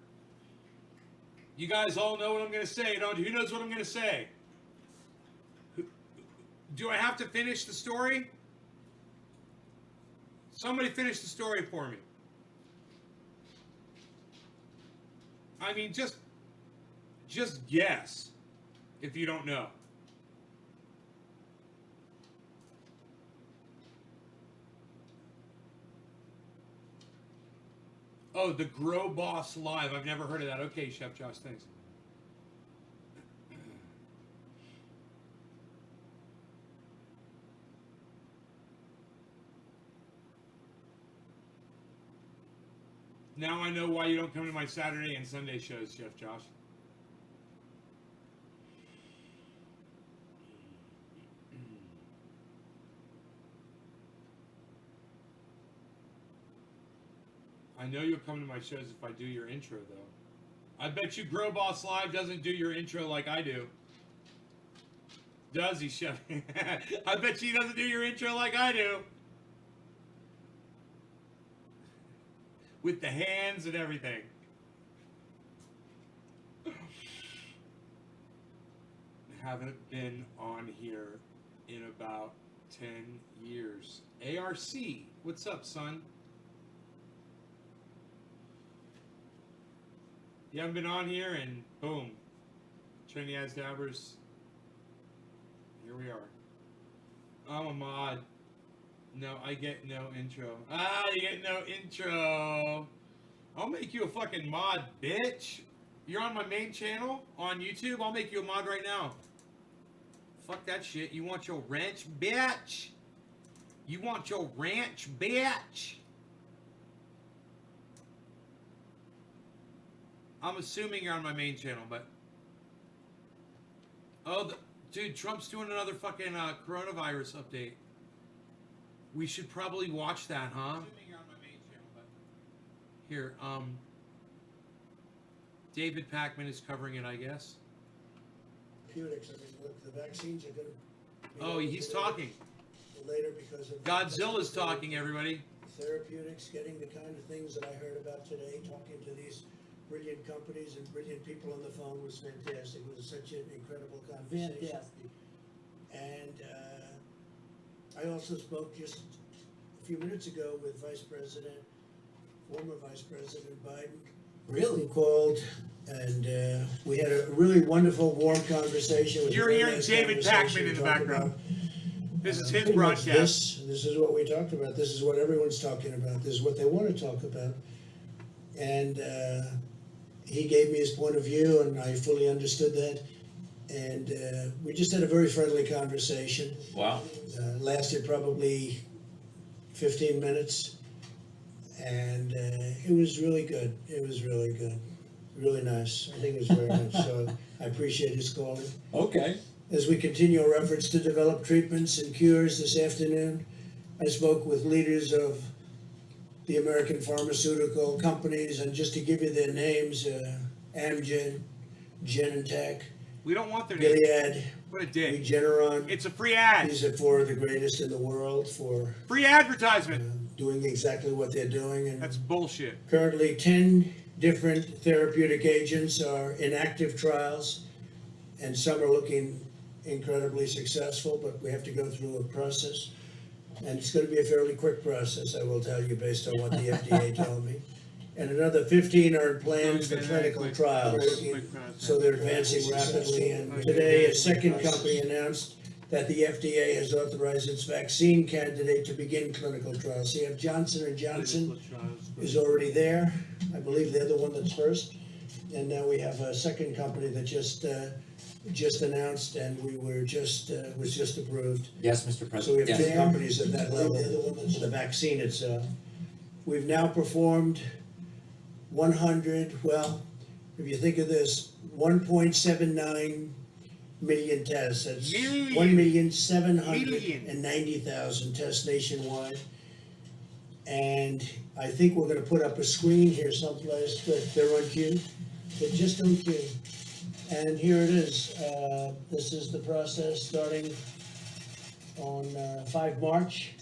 You guys all know what I'm going to say, don't you? Who knows what I'm going to say? Do I have to finish the story? Somebody finish the story for me. I mean, just guess if you don't know. Oh, the Grow Boss Live. I've never heard of that. Okay, Chef Josh, thanks. Now I know why you don't come to my Saturday and Sunday shows, Chef Josh. I know you'll come to my shows if I do your intro, though. I bet you Grow Boss Live doesn't do your intro like I do. Does he, Chef? I bet you he doesn't do your intro like I do. With the hands and everything. Haven't been on here in about 10 years. ARC, what's up, son? You haven't been on here, and boom. Trendy As Dabbers. Here we are. I'm a mod. No, I get no intro. You get no intro. I'll make you a fucking mod, bitch. You're on my main channel on YouTube. I'll make you a mod right now. Fuck that shit. You want your ranch, bitch? You want your ranch, bitch? I'm assuming you're on my main channel, but... Oh, dude, Trump's doing another fucking coronavirus update. We should probably watch that, huh? Assuming you're on my main channel, but... Here, David Packman is covering it, I guess. Therapeutics. I mean, look, the vaccines are going to. Oh, he's talking. Later because of Godzilla's talking, everybody. Therapeutics, getting the kind of things that I heard about today, talking to these brilliant companies and brilliant people on the phone was fantastic. It was such an incredible conversation. Fantastic. And I also spoke just a few minutes ago with former Vice President Biden. Really? Called, and we had a really wonderful, warm conversation. It was a You're very hearing nice David conversation. Packman in the We talked background. about, This is his pretty much broadcast. This is what we talked about. This is what everyone's talking about. This is what they want to talk about. And he gave me his point of view, and I fully understood that. And we just had a very friendly conversation. Wow. Lasted probably 15 minutes. And it was really good. It was really good. Really nice. I think it was very nice. So I appreciate his calling. Okay. As we continue our efforts to develop treatments and cures this afternoon, I spoke with leaders of the American pharmaceutical companies, and just to give you their names, Amgen, Genentech, We don't want their name. Gilead, What a dick. Regeneron. It's a free ad. These are four of the greatest in the world for Free advertisement. doing exactly what they're doing. And That's bullshit. currently 10 different therapeutic agents are in active trials, and some are looking incredibly successful, but we have to go through a process. And it's going to be a fairly quick process, I will tell you, based on what the FDA told me. And another 15 are in plans for clinical trials. So they're advancing rapidly. And today, a second company announced that the FDA has authorized its vaccine candidate to begin clinical trials. So you have Johnson & Johnson is already there. I believe they're the one that's first. And now we have a second company that just announced, and was just approved. Yes, Mr. So we President. have two Yes. companies at that level for the vaccine itself. We've now performed 100, well, if you think of this, 1.79 million tests. That's Million. 1,790,000 tests nationwide. And I think we're gonna put up a screen here someplace, but they're on cue. They're just on cue. And here it is. This is the process starting on 5 March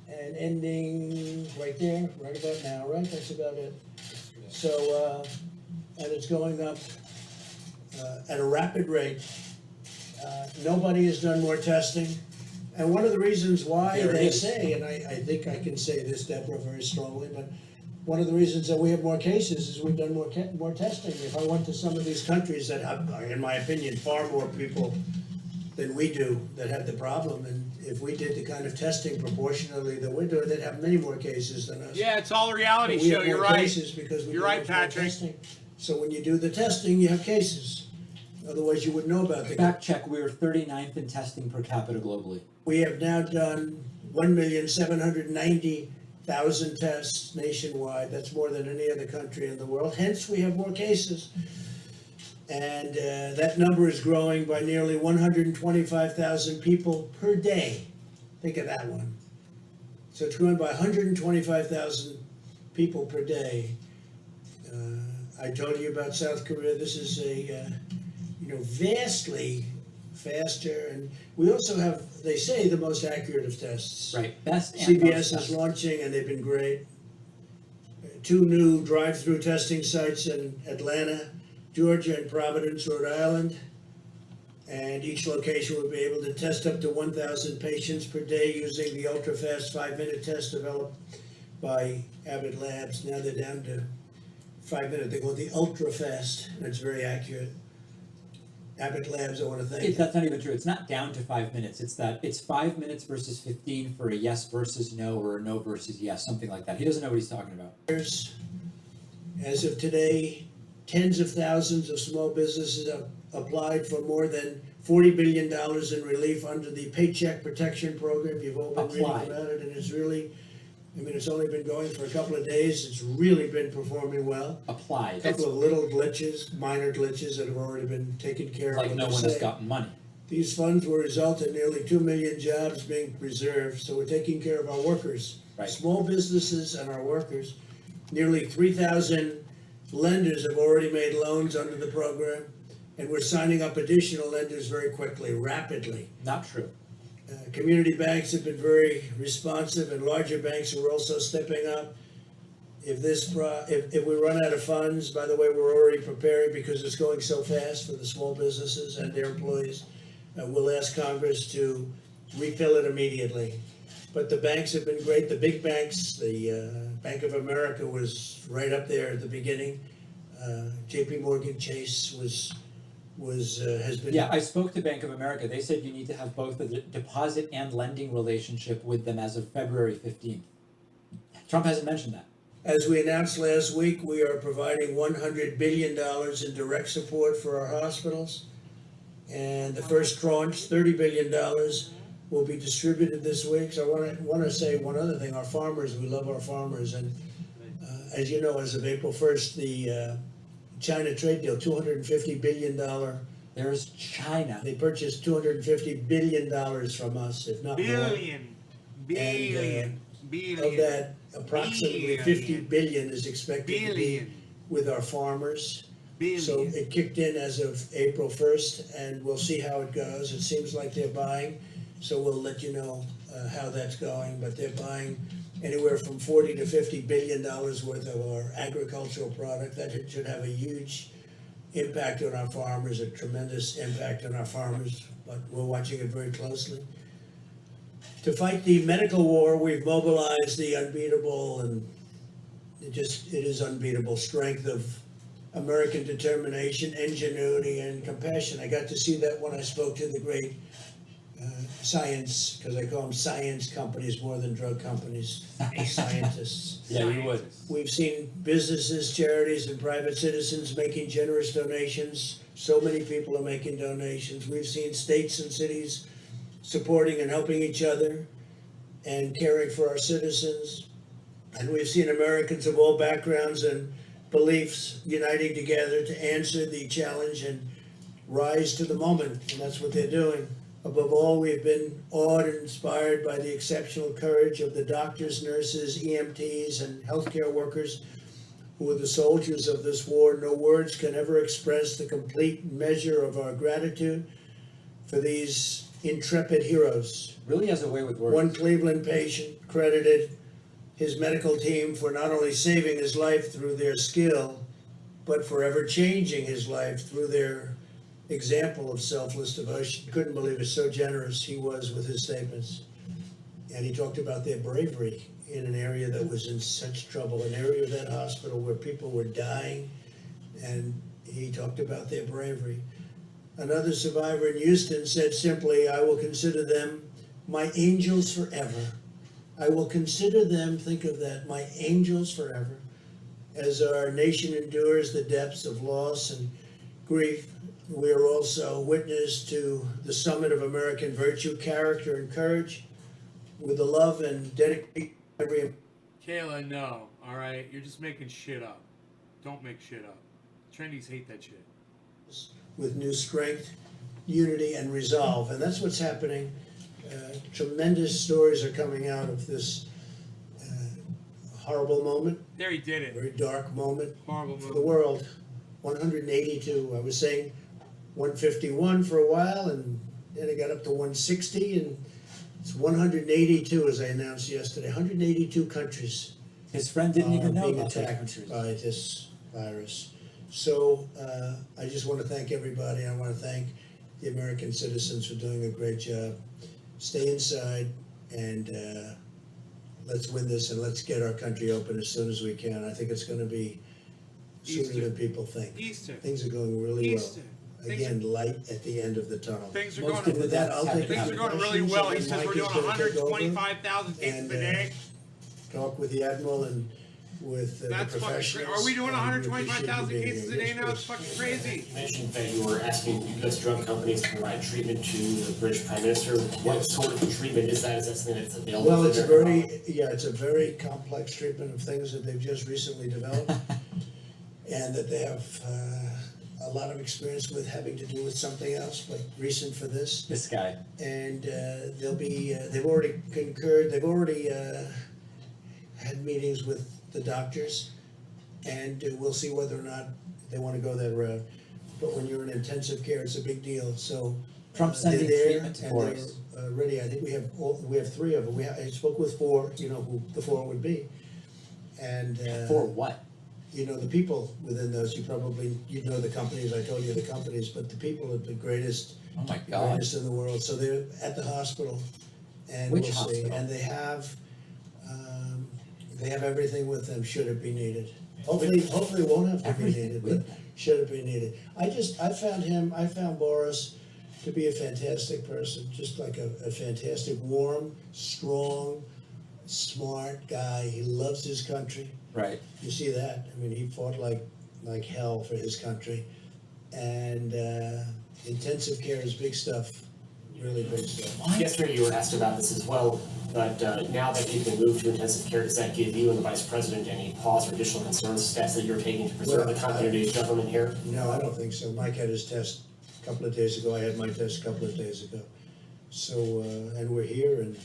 and ending right there, right about now, right? That's about it. So, and it's going up at a rapid rate. Nobody has done more testing. And one of the reasons why There it they is. say, and I think I can say this, Deborah, very strongly, but one of the reasons that we have more cases is we've done more testing. If I went to some of these countries that have, in my opinion, far more people than we do that have the problem, and if we did the kind of testing proportionally that we're doing, they'd have many more cases than us. Yeah, it's all a reality But we show. have You're more right. cases because we You're do right, much more Patrick. testing. So when you do the testing, you have cases. Otherwise, you wouldn't know about the. Fact check, we were 39th in testing per capita globally. We have now done 1,790,000 tests nationwide. That's more than any other country in the world. Hence, we have more cases. And that number is growing by nearly 125,000 people per day. Think of that one. So it's growing by 125,000 people per day. I told you about South Korea. This is a, vastly faster. And we also have, they say, the most accurate of tests. Right. Best and CBS most is best. launching, and they've been great. 2 new drive-through testing sites in Atlanta, Georgia, and Providence, Rhode Island. And each location will be able to test up to 1,000 patients per day using the ultra-fast 5-minute test developed by Abbott Labs. Now they're down to 5 minutes. They call it the ultra-fast, and it's very accurate. Abbott Labs, I want to thank. That's not even true. It's not down to 5 minutes. It's that it's 5 minutes versus 15 for a yes versus no, or a no versus yes, something like that. He doesn't know what he's talking about. As of today, tens of thousands of small businesses have applied for more than $40 billion in relief under the Paycheck Protection Program. You've all been Applied. reading about it, and it's really, I mean, it's only been going for a couple of days. It's really been performing well. Applied. A couple of little glitches, minor glitches that have already been taken care of. Like no They one has say gotten money. These funds will result in nearly 2 million jobs being preserved, so we're taking care of our workers. Right. Small businesses and our workers. Nearly 3,000 lenders have already made loans under the program, and we're signing up additional lenders very quickly, rapidly. Not true. Community banks have been very responsive, and larger banks are also stepping up. If we run out of funds, by the way, we're already preparing because it's going so fast for the small businesses and their employees. We'll ask Congress to refill it immediately. But the banks have been great. The big banks, the Bank of America was right up there at the beginning. JP Morgan Chase has been. Yeah, I spoke to Bank of America. They said you need to have both a deposit and lending relationship with them as of February 15th. Trump hasn't mentioned that. As we announced last week, we are providing $100 billion in direct support for our hospitals. And the first tranche, $30 billion, will be distributed this week. So I want to say one other thing. Our farmers, we love our farmers. And as you know, as of April 1st, the China trade deal, $250 billion. There's China. They purchased $250 billion from us, if not more. Billion. Of that, approximately $50 billion is expected to be with our farmers. So it kicked in as of April 1st, and we'll see how it goes. It seems like they're buying, so we'll let you know how that's going. But they're buying anywhere from $40 to $50 billion worth of our agricultural product. That should have a huge impact on our farmers, a tremendous impact on our farmers, but we're watching it very closely. To fight the medical war, we've mobilized the unbeatable, and it is unbeatable strength of American determination, ingenuity, and compassion. I got to see that when I spoke to the great science, because I call them science companies more than drug companies, scientists. Yeah, you would. We've seen businesses, charities, and private citizens making generous donations. So many people are making donations. We've seen states and cities supporting and helping each other and caring for our citizens. And we've seen Americans of all backgrounds and beliefs uniting together to answer the challenge and rise to the moment, and that's what they're doing. Above all, we've been awed and inspired by the exceptional courage of the doctors, nurses, EMTs, and healthcare workers who are the soldiers of this war. No words can ever express the complete measure of our gratitude for these intrepid heroes. Really has a way with words. One Cleveland patient credited his medical team for not only saving his life through their skill, but forever changing his life through their example of selfless devotion. Couldn't believe it, so generous he was with his statements. And he talked about their bravery in an area that was in such trouble, an area of that hospital where people were dying, and he talked about their bravery. Another survivor in Houston said simply, "I will consider them my angels forever. I will consider them," think of that, "my angels forever." As our nation endures the depths of loss and grief, we are also witness to the summit of American virtue, character, and courage. With the love and dedication of every Kayla, no. All right, you're just making shit up. Don't make shit up. Trendies hate that shit. with new strength, unity, and resolve. And that's what's happening. Tremendous stories are coming out of this horrible moment, There he did it. very dark moment Horrible for the movie. world. 182. I was saying 151 for a while, and then it got up to 160, and it's 182, as I announced yesterday. 182 countries His friend didn't even know being about those attacked countries. by this virus. So I just want to thank everybody. I want to thank the American citizens for doing a great job. Stay inside, and let's win this, and let's get our country open as soon as we can. I think it's going to be sooner Easter. than people think. Easter. Things are going really Easter. well. Again, light at the end of the tunnel. Things are Most going. of the With that, deaths I'll happen take in Things are Africa. going really well. He questions, says and we're Mike doing is gonna take over. 125,000 cases And, a day. Talk with the Admiral and with the That's fucking professionals. crazy. Are we doing and we 125,000 appreciate you being cases a here. day Yes, now? It's please. fucking crazy. You mentioned that you were asking U.S. drug companies to provide treatment to the British Prime Minister. What sort of treatment is that? Is that something that's available? Well, to it's a American very, yeah, it's a very complex treatment of things that they've just recently developed and that they have a lot of experience with having to do with something else, like recent for this. This guy. And they'll be, they've already concurred, they've already had meetings with the doctors, and we'll see whether or not they want to go that route. But when you're in intensive care, it's a big deal, so. Trump's they're sending there, treatment to and Boris. they're ready. I think we have 3 of them. I spoke with 4, you know, who the 4 would be. And. For what? You know, the people within those, you'd know the companies, I told you the companies, but the people are the greatest. Oh my God. Greatest in the world, so they're at the hospital, and Which we'll see, hospital? and they have everything with them, should it be needed. Hopefully it won't have to be Everything needed, with but them. should it be needed. I found Boris to be a fantastic person, just like a fantastic, warm, strong, smart guy. He loves his country. Right. You see that? I mean, he fought like hell for his country. And intensive care is big stuff, really big stuff. Yesterday you were asked about this as well, but now that you've been moved to intensive care, does that give you and the Vice President any pause or additional concerns, steps that you're taking to preserve the continuity of government here? No, I don't think so. Mike had his test a couple of days ago. I had my test a couple of days ago. So, and we're here, and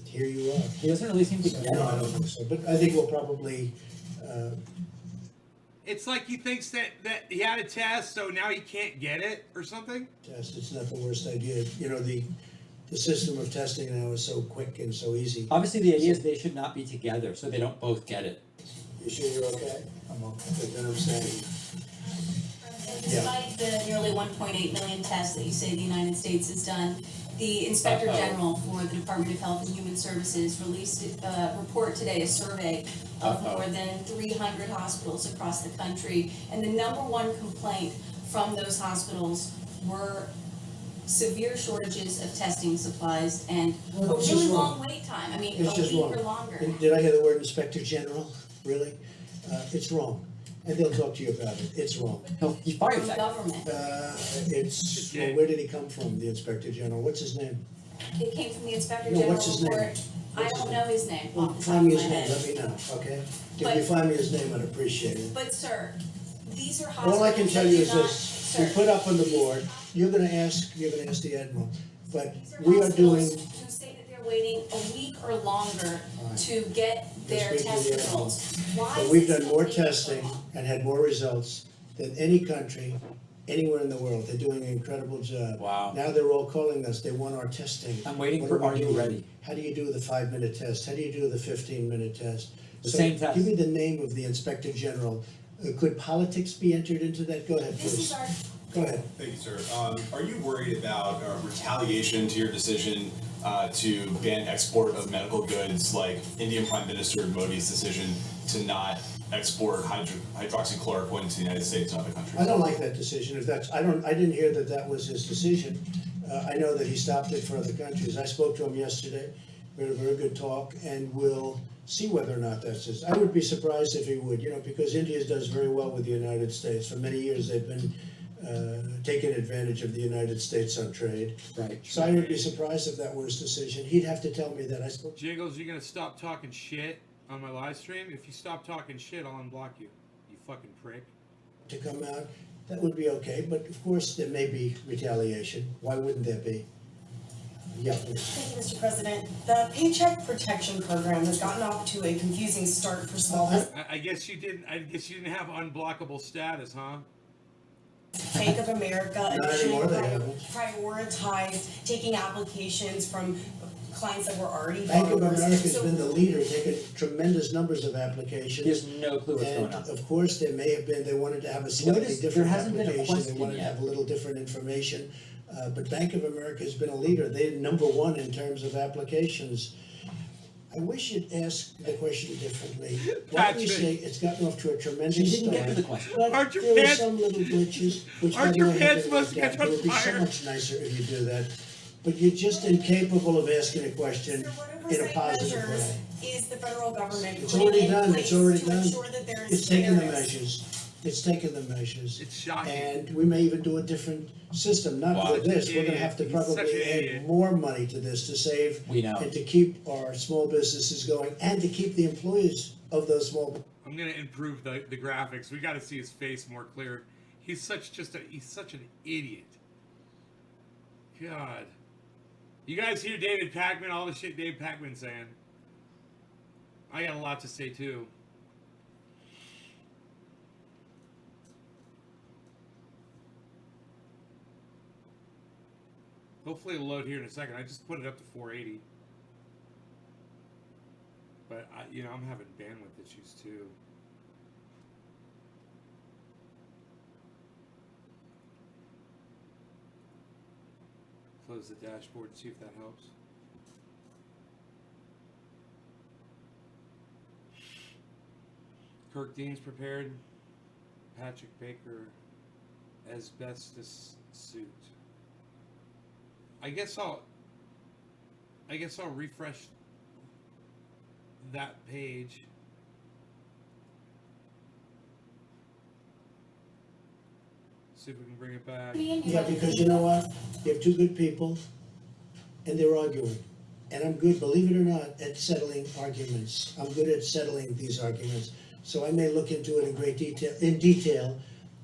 here you are. He doesn't really seem to So, get no, I don't it. think so. But I think we'll probably, It's like he thinks that he had a test, so now he can't get it or something. test. It's not the worst idea. You know, the system of testing now is so quick and so easy. Obviously, the idea is they should not be together, so they don't both get it. You sure you're okay? I'm okay. But then I'm saying, Despite the nearly 1.8 million tests that you say the United States has done, the Inspector Uh-oh. General for the Department of Health and Human Services released a report today, a survey of Uh-oh. more than 300 hospitals across the country. And the number one complaint from those hospitals were severe shortages of testing supplies and a Well, it's really just long wrong. wait time. I mean, it's a just week wrong. or longer. Did I hear the word Inspector General? Really? It's wrong. And they'll talk to you about it. It's wrong. He fired From that guy. government. Well, where did he come from, the Inspector General? What's his name? It came from the Inspector No, General what's his name? report. I What's his don't name? know his name Well, off the top find of me my his name, head. let me know, okay? If you But- find me his name, I'd appreciate it. But sir, these are hospitals All I can tell that you do is not- this, we sir, put up on the these- board, you're gonna ask the Admiral, but These we are hospitals doing, who say that they're waiting a week or longer Fine. to get their Let's speak to test the Admiral. results. Why but is we've this done more taking so testing long? and had more results than any country, anywhere in the world. They're doing an incredible job. Wow. Now they're all calling us, they want our testing. I'm waiting What for are we Are You doing? Ready? How do you do the 5-minute test? How do you do the 15-minute test? The So, same test. Give me the name of the Inspector General. Could politics be entered into that? Go ahead, This is please. our, Go ahead. Thank you, sir. Are you worried about retaliation to your decision to ban export of medical goods, like Indian Prime Minister Modi's decision to not export hydroxychloroquine to the United States and other countries? I don't like that decision. If that's, I didn't hear that that was his decision. I know that he stopped it for other countries. I spoke to him yesterday. We had a very good talk, and we'll see whether or not that's his. I would be surprised if he would, you know, because India does very well with the United States. For many years, they've been taking advantage of the United States on trade. Right. So I would be surprised if that were his decision. He'd have to tell me that. I spoke. Jiggles, you gonna stop talking shit on my live stream? If you stop talking shit, I'll unblock you. You fucking prick. To come out, that would be okay, but of course, there may be retaliation. Why wouldn't there be? Yeah, please. Thank you, Mr. President. The Paycheck Protection Program has gotten off to a confusing start for small business. I guess you didn't. I guess you didn't have unblockable status, huh? Bank of America Not initially anymore, they haven't. prioritized taking applications from clients that were already Bank of borrowers. America's So- been the leader, taking tremendous numbers of He has applications. no clue what's going And on. of course, there may have been, they wanted to have a slightly Notice there different hasn't been a application, they question wanted to yet. have a little different information. But Bank of America has been a leader, they're number one in terms of applications. I wish you'd ask the question differently. Why do you Patrick. say it's gotten off to a tremendous She start? didn't get to the question. But Aren't your there were pants- some little glitches, which by aren't the your way have pants been supposed worked to out. catch on It would be so fire? much nicer if you do that. but you're just incapable of asking a question So what in a oversight positive measures way. is the federal government It's putting already in done, place it's already to done. ensure that there is It's taken the fairness? measures. It's taken the measures. It's shocking. And we may even do a different system, not Wow. with this, we're gonna Idiot. have to He's such an probably idiot. add more money to this to save We know. and to keep our small businesses going and to keep the employees of those small. I'm gonna improve the graphics. We got to see his face more clear. He's such an idiot. God, you guys hear David Pakman? All the shit Dave Pakman's saying. I got a lot to say too. Hopefully it'll load here in a second. I just put it up to 480. But I'm having bandwidth issues too. Close the dashboard and see if that helps. Kirk Dean's prepared. Patrick Baker, asbestos suit. I guess I'll refresh that page. See if we can bring it back. Yeah, because you know what? You have two good people and they're arguing. And I'm good, believe it or not, at settling arguments. I'm good at settling these arguments. So I may look into it in detail,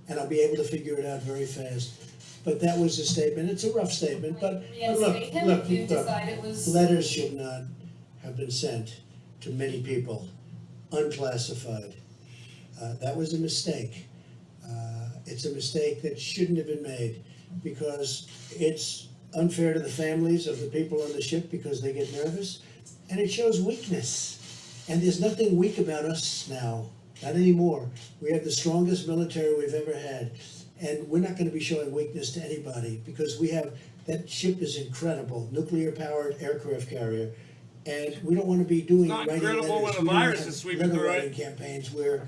and I'll be able to figure it out very fast. But that was a statement. It's a rough statement, but look, letters should not have been sent to many people, unclassified. That was a mistake. It's a mistake that shouldn't have been made because it's unfair to the families of the people on the ship because they get nervous, and it shows weakness. And there's nothing weak about us now, not anymore. We have the strongest military we've ever had, and we're not going to be showing weakness to anybody because that ship is incredible, nuclear-powered aircraft carrier, and we don't want to be doing Not writing incredible letters. when a virus is sweeping through writing it. campaigns where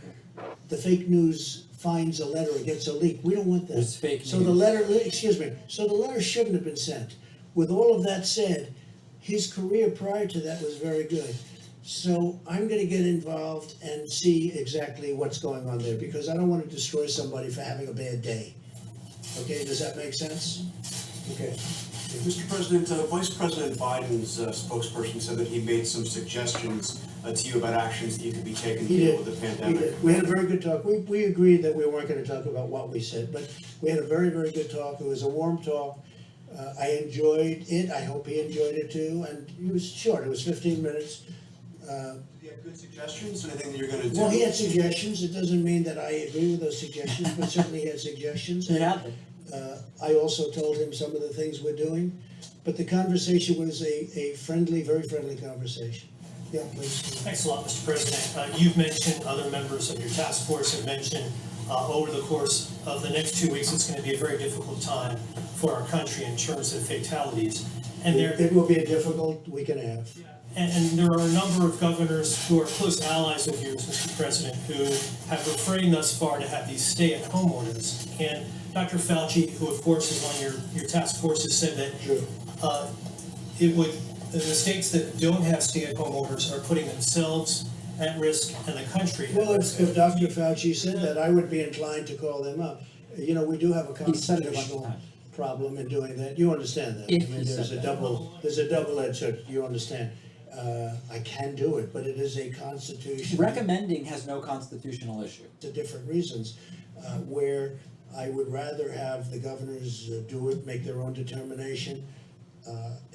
the fake news finds a letter or gets a leak. We don't want that. There's fake So news. the letter shouldn't have been sent. With all of that said, his career prior to that was very good. So I'm gonna get involved and see exactly what's going on there, because I don't wanna destroy somebody for having a bad day. Okay, does that make sense? Okay. Mr. President, Vice President Biden's spokesperson said that he made some suggestions to you about actions that you could be taking to He deal did. with the We pandemic. did. We had a very good talk. We agreed that we weren't gonna talk about what we said, but we had a very, very good talk. It was a warm talk. I enjoyed it. I hope he enjoyed it too, and it was short. It was 15 minutes. Do you have good suggestions, anything that you're gonna do? Well, he had suggestions. It doesn't mean that I agree with those suggestions, but certainly he had suggestions. I also told him some of the things we're doing, but the conversation was a friendly, very friendly conversation. Yeah, please. Thanks a lot, Mr. President. You've mentioned, other members of your task force have mentioned, over the course of the next 2 weeks, it's going to be a very difficult time for our country in terms of fatalities. And It will be a difficult week and a half. And there are a number of governors who are close allies of yours, Mr. President, who have refrained thus far to have these stay-at-home orders. And Dr. Fauci, who of course is on your task force, has said that the states that don't have stay-at-home orders are putting themselves at risk and the country. Well, if Dr. Fauci said that, I would be inclined to call them up. You know, we do have a constitutional problem in doing that. You understand that? If I mean, he said there's a double-edged sword. You understand? I can do it, but it is a constitutional. Recommending has no constitutional issue. To different reasons, where I would rather have the governors do it, make their own determination.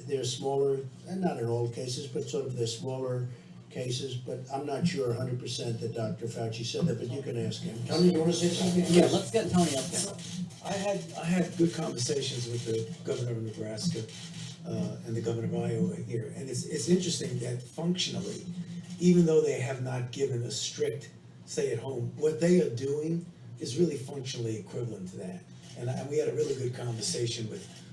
They're smaller, and not in all cases, but sort of they're smaller cases, but I'm not sure 100% that Dr. Fauci said that, but you can ask him. Tony, you want to say something? Yeah, let's get Tony up there. I had good conversations with the governor of Nebraska and the governor of Iowa here, and it's interesting that functionally, even though they have not given a strict stay-at-home, what they are doing is really functionally equivalent to that. And we had a really good conversation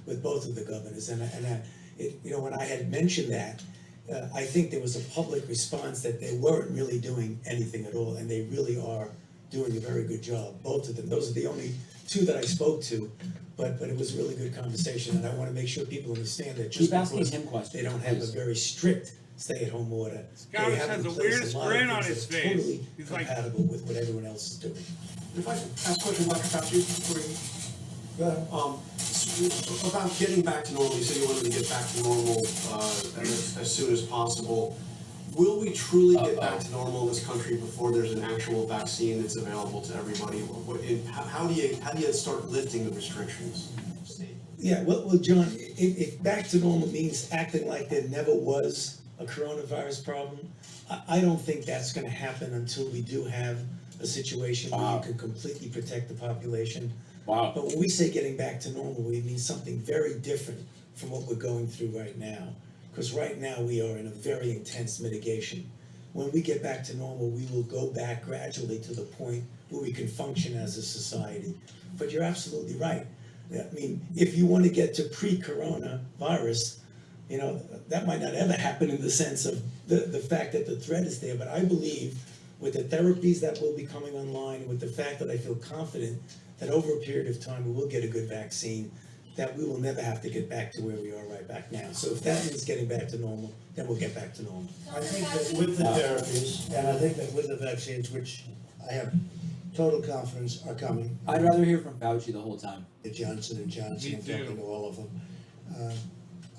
with both of the governors, when I had mentioned that, I think there was a public response that they weren't really doing anything at all, and they really are doing a very good job, both of them. Those are the only two that I spoke to, but it was a really good conversation, and I wanna make sure people understand that just Keep asking because him questions, they don't have a please. very strict stay-at-home order, guy they just have has in the place weirdest a lot of grin on things his that are face. totally He's like- compatible with what everyone else is doing. If I could ask a question, Dr. Fauci, before you. Go ahead. About getting back to normal, you said you wanted to get back to normal as soon as possible. Will we truly get back to normal in this country before there's an actual vaccine that's available to everybody? How do you start lifting the restrictions? Yeah, well, John, if back to normal means acting like there never was a coronavirus problem, I don't think that's gonna happen until we do have a situation where you can completely protect the population. Wow. But when we say getting back to normal, we mean something very different from what we're going through right now. Because right now, we are in a very intense mitigation. When we get back to normal, we will go back gradually to the point where we can function as a society. But you're absolutely right. I mean, if you want to get to pre-corona virus, you know, that might not ever happen in the sense of the fact that the threat is there. But I believe with the therapies that will be coming online, with the fact that I feel confident that over a period of time, we will get a good vaccine, that we will never have to get back to where we are right back now. So if that means getting back to normal, then we'll get back to normal. I think that with the therapies, and I think that with the vaccines, which I have total confidence are coming. I'd rather hear from Fauci the whole time. The Johnson & Johnson, Me I'm talking too. to all of them.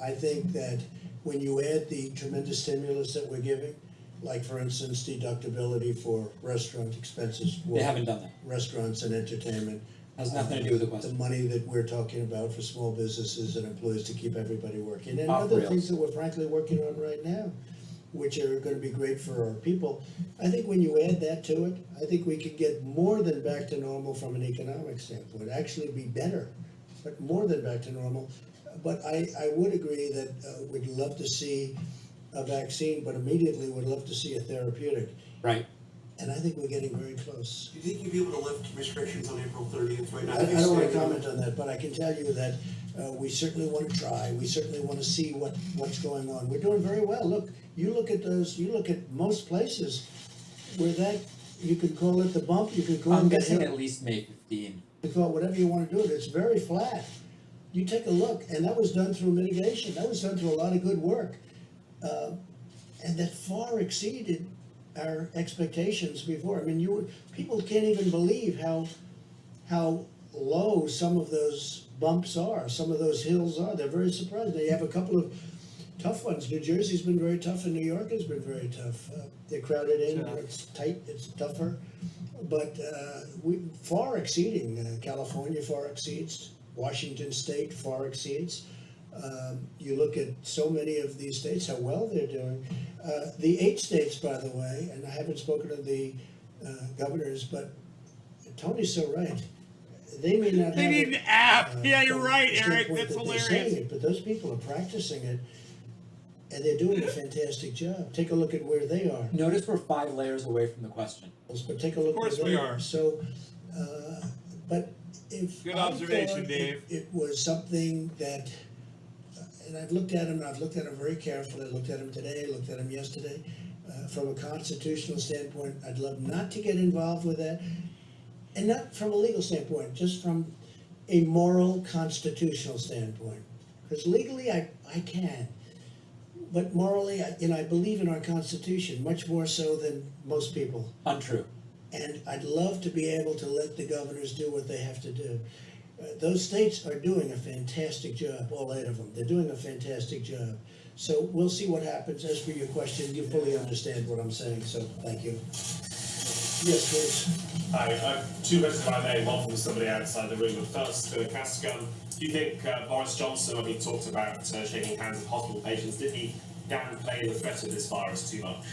I think that when you add the tremendous stimulus that we're giving, like for instance, deductibility for restaurant expenses. They haven't done that. Restaurants and entertainment. Has nothing to do with the question. The money that we're talking about for small businesses and employees to keep everybody working. And Off other rails. things that we're frankly working on right now, which are gonna be great for our people. I think when you add that to it, I think we could get more than back to normal from an economic standpoint, actually be better, but more than back to normal. But I would agree that we'd love to see a vaccine, but immediately would love to see a therapeutic. Right. And I think we're getting very close. Do you think you'd be able to lift restrictions on April 30th right now? I don't want to comment on that, but I can tell you that we certainly want to try. We certainly want to see what's going on. We're doing very well. Look, you look at most places where that, you could call it the bump, you could call I'm it the guessing hill. at least May 15. You call it whatever you want to do it. It's very flat. You take a look, and that was done through mitigation. That was done through a lot of good work. And that far exceeded our expectations before. I mean, people can't even believe how low some of those bumps are, some of those hills are. They're very surprised. They have a couple of tough ones. New Jersey's been very tough, and New York has been very tough. They're crowded in, it's tight, it's tougher. But we far exceeding, California far exceeds, Washington State far exceeds. You look at so many of these states, how well they're doing. The 8 states, by the way, and I haven't spoken to the governors, but Tony's so right. They may not They have need it, an app. Yeah, you're from right, the Eric. standpoint That's that they're saying hilarious. it, but those people are practicing it, and they're doing a fantastic job. Take a look at where they are. Notice we're 5 layers away from the question. But take a look course where we they are. So, but if Good I observation, thought Dave. it was something that, and I've looked at him very carefully. I looked at him today, looked at him yesterday. From a constitutional standpoint, I'd love not to get involved with that. And not from a legal standpoint, just from a moral constitutional standpoint. Because legally, I can. But morally, I believe in our Constitution much more so than most people. Untrue. And I'd love to be able to let the governors do what they have to do. Those states are doing a fantastic job, all 8 of them. They're doing a fantastic job. So we'll see what happens. As for your question, you fully understand what I'm saying, so thank you. Yes, please. Hi, I have 2 questions if I may, one from somebody outside the room. But first, to Cascum, do you think Boris Johnson, when he talked about shaking hands with hospital patients, did he downplay the threat of this virus too much?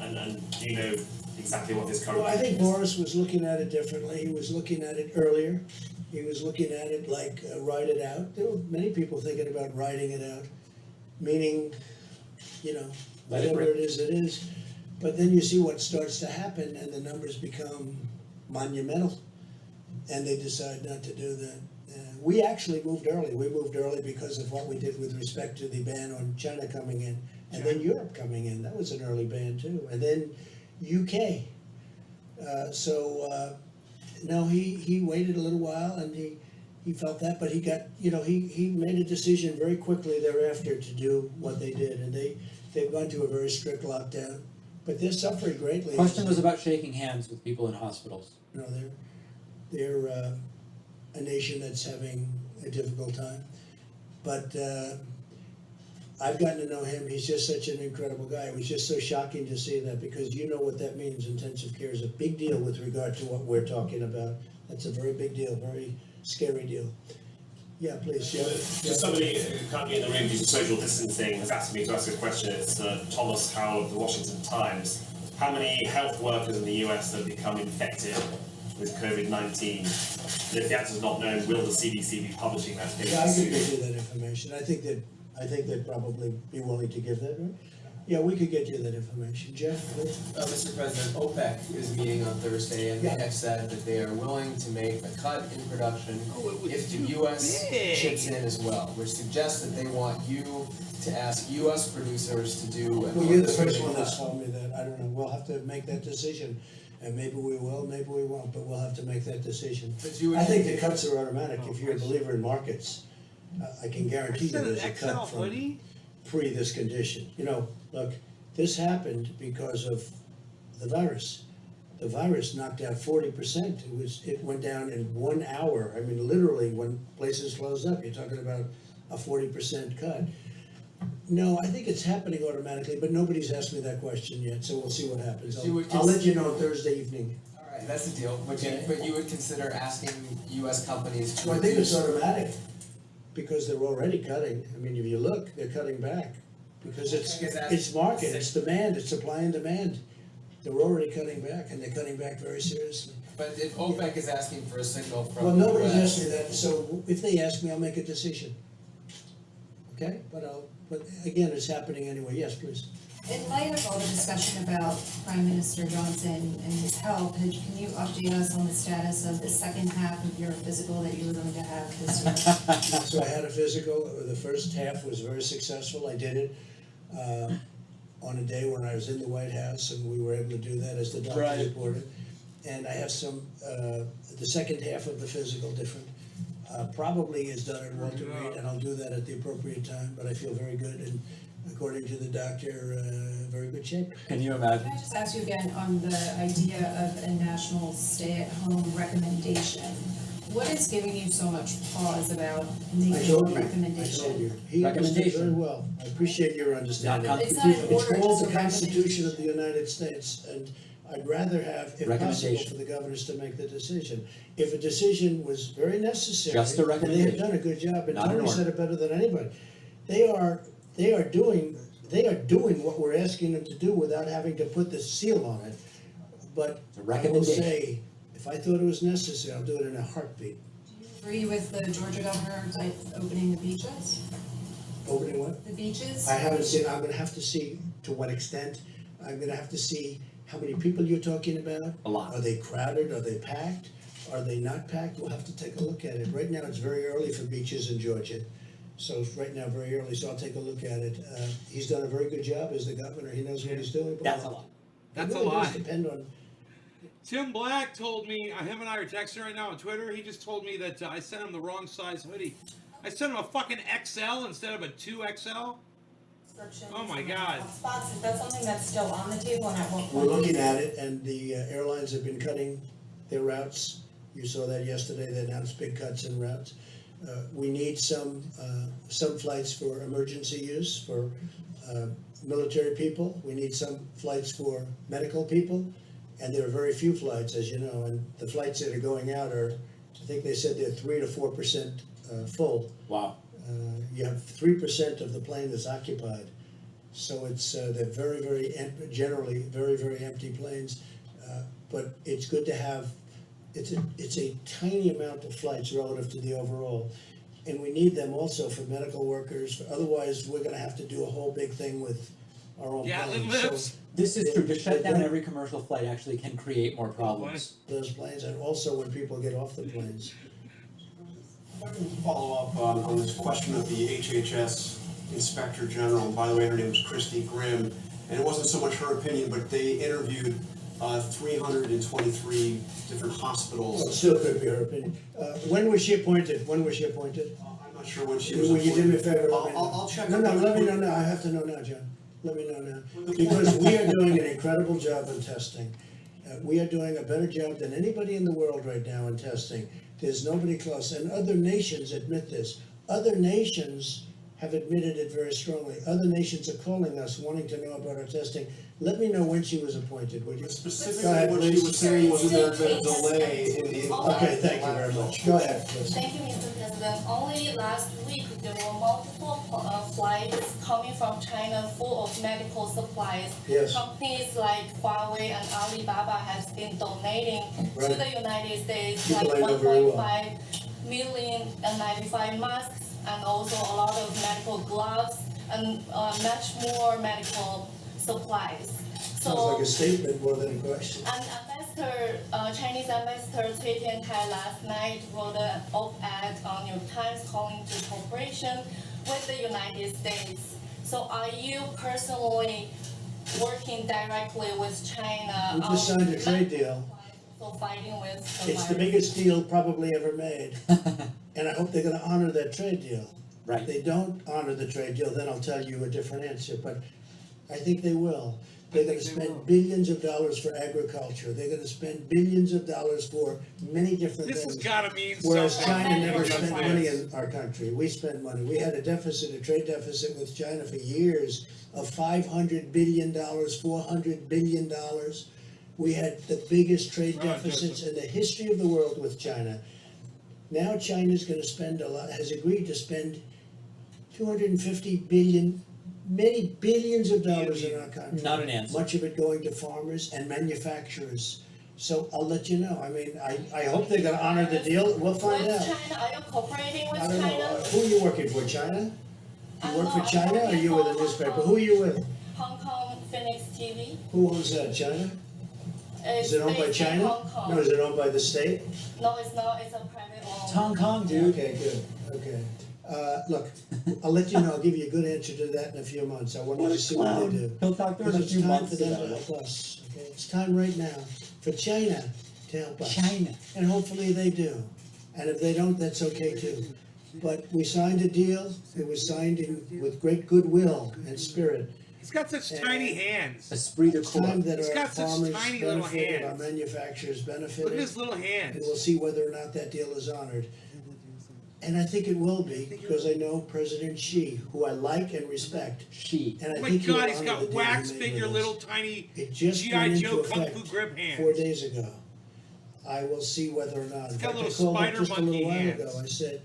And do you know exactly what his current Well, I think is? Boris was looking at it differently. He was looking at it earlier. He was looking at it like ride it out. There were many people thinking about riding it out, meaning, Let it whatever rip. it is. But then you see what starts to happen, and the numbers become monumental, and they decide not to do that. We actually moved early. We moved early because of what we did with respect to the ban on China coming in, and then Europe coming in. That was an early ban too, and then UK. No, he waited a little while and he felt that, but he got, he made a decision very quickly thereafter to do what they did, and they've gone to a very strict lockdown, but they're suffering greatly. Question was about shaking hands with people in hospitals. No, they're a nation that's having a difficult time, but I've gotten to know him. He's just such an incredible guy. It was just so shocking to see that, because you know what that means. Intensive care is a big deal with regard to what we're talking about. That's a very big deal, very scary deal. Yeah, please. Yeah. Just somebody who can't be in the room due to social distancing has asked me to ask a question. It's Thomas Howell of the Washington Times. How many health workers in the US have become infected with COVID-19? And if the answer is not known, will the CDC be publishing that data? Yeah, I could get you that information. I think they'd probably be willing to give that, right? Yeah, we could get you that information. Jeff, please. Mr. President, OPEC is meeting on Thursday, and they have said that they are willing to make a cut in production if the U.S. chips in as well, which suggests that they want you to ask U.S. producers to do. Well, you're the first one that's told me that. I don't know. We'll have to make that decision. And maybe we will, maybe we won't, but we'll have to make that decision. I think the cuts are automatic. If you're a believer in markets, I can guarantee you there's a cut from pre this condition. Look, this happened because of the virus. The virus knocked out 40%. It went down in 1 hour. I mean, literally, when places closed up, you're talking about a 40% cut. No, I think it's happening automatically, but nobody's asked me that question yet, so we'll see what happens. I'll let you know Thursday evening. All right, that's the deal. But you would consider asking U.S. companies to. Well, I think it's automatic, because they're already cutting. I mean, if you look, they're cutting back, because it's market, it's demand, it's supply and demand. They're already cutting back, and they're cutting back very seriously. But if OPEC is asking for a signal from well, the nobody's US, asked me that, so if they ask me, I'll make a decision. Okay, but again, it's happening anyway. Yes, please. In light of all the discussion about Prime Minister Johnson and his health, can you update us on the status of the second half of your physical that you were going to have this year? So I had a physical. The first half was very successful. I did it on a day when I was in the White House, and we were able to do that as the doctor reported. And I have the second half of the physical different. Probably is done at Walter Reed, and I'll do that at the appropriate time, but I feel very good, and according to the doctor, very good shape. Can you imagine? Can I just ask you again on the idea of a national stay-at-home recommendation? What is giving you so much pause about making a recommendation? I told you. He understood very well. I appreciate your understanding. It's not an order, It's called just the a Constitution of the United States, and I'd rather have, if possible, for the governors to make the decision. If a decision was very necessary, Just a and they have done a good job, and Tony said it better than anybody. They are doing what we're asking them to do without having to put the seal on it. But I will say, if I thought it was necessary, I'll do it in a heartbeat. Do you agree with the Georgia governor opening the beaches? Opening what? The beaches? I haven't seen. I'm going to have to see to what extent. I'm going to have to see how many people you're talking about. A lot. Are they crowded? Are they packed? Are they not packed? We'll have to take a look at it. Right now, it's very early for beaches in Georgia. So it's right now very early, so I'll take a look at it. He's done a very good job as the governor. He knows what he's doing. That's a lot. That's really a lot. does depend on. Tim Black told me, him and I are texting right now on Twitter. He just told me that I sent him the wrong size hoodie. I sent him a fucking XL instead of a 2XL. Oh my God. Spots, is that something that's still on the table, and at what point? We're looking at it, and the airlines have been cutting their routes. You saw that yesterday. They announced big cuts in routes. We need some flights for emergency use for military people. We need some flights for medical people, and there are very few flights, as you know. And the flights that are going out are, I think they said they're 3 to 4% full. Wow. You have 3% of the plane that's occupied, so it's they're very generally very empty planes. But it's good to have. It's a tiny amount of flights relative to the overall, and we need them also for medical workers. Otherwise, we're going to have to do a whole big thing with our own planes. So this is true. To shut down every commercial flight actually can create more problems. Those planes, and also when people get off the planes. If I can follow up on this question of the HHS Inspector General. And by the way, her name was Christy Grimm, and it wasn't so much her opinion, but they interviewed 323 different Well, hospitals. it still could be her opinion. When was she appointed? When was she appointed? I'm not sure when she was Will you do me a appointed. favor? Let me know. I'll check. No, let me know now. I have to know now, John. Let me know now. Because we are doing an incredible job in testing. We are doing a better job than anybody in the world right now in testing. There's nobody close. And other nations admit this. Other nations have admitted it very strongly. Other nations are calling us, wanting to know about our testing. Let me know when she was appointed, would you? Specifically, Go ahead, what she please. was saying was there had been a delay in the. Okay, thank you very much. Go ahead, please. Thank you, Mr. President. Only last week, there were multiple flights coming from China full of medical supplies. Yes. Companies like Huawei and Alibaba has been donating to Right. the United States People like I know very well. 1.5 million N95 masks and also a lot of medical gloves and much more medical supplies. Sounds like a statement more than a question. And Chinese ambassador Cui Tiankai last night wrote an op-ed on New York Times calling to cooperation with the United States. So are you personally working directly with China? We just signed a trade deal. So fighting with the It's the virus? biggest deal probably ever made. And I hope they're gonna honor that trade deal. Right. If they don't honor the trade deal, then I'll tell you a different answer, but I think they will. They're gonna spend billions of dollars for agriculture. They're gonna spend billions of dollars for many different This things. has gotta mean Whereas something. China never Yes. spent money in our country. We spend money. We had a deficit, a trade deficit with China for years of $500 billion, $400 billion. We had the biggest trade deficits in the history of the world with China. Now China's gonna spend a lot, has agreed to spend 250 billion, many billions of dollars in our country. Not an answer. Much of it going to farmers and manufacturers. So I'll let you know. I mean, I hope they're gonna honor the deal. We'll find With out. China, are you cooperating with I don't know, China? who are you working for, China? You work for I'm China, or are working you with a for newspaper? Hong Who are you with? Hong Kong Phoenix TV. Who owns that, China? Is it owned by based in China? Hong Kong. No, is it owned by the state? No, it's not, it's a private owned. It's Hong Kong, dude. Okay, good, okay. Look, I'll let you know, I'll give you a good answer to that in a few months. I want you What to a see what they clown. do. He'll talk to her in a Because few it's time months for them to about it. help us, okay? It's time right now for China to help us. China. And hopefully they do. And if they don't, that's okay too. But we signed a deal, it was signed with great goodwill and spirit. He's got such tiny hands. Esprit de It's corps. time that He's our got such farmers tiny little benefited, our hands. manufacturers benefited. Look at his little And hands. we'll see whether or not that deal is honored. And I think it will be, because I know President Xi, who I like and respect. Xi. And I Oh my think he will God, he's honor got the deal wax he made figure with us. little tiny It just G.I. went Joe into Kung effect Fu grip hands. 4 days ago. I will see whether or not. He's In got fact, I little called up spider just a monkey little while hands. ago. I said,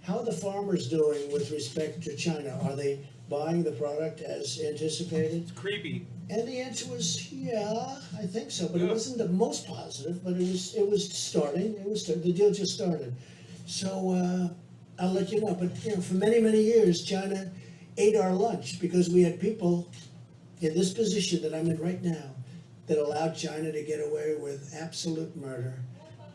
how are the farmers doing with respect to China? Are they buying the product as anticipated? It's creepy. And the answer was, yeah, I think so, but it Yeah. wasn't the most positive, but it was starting, the deal just started. So, I'll let you know, but, you know, for many, many years, China ate our lunch because we had people in this position that I'm in right now that allowed China to get away with absolute murder.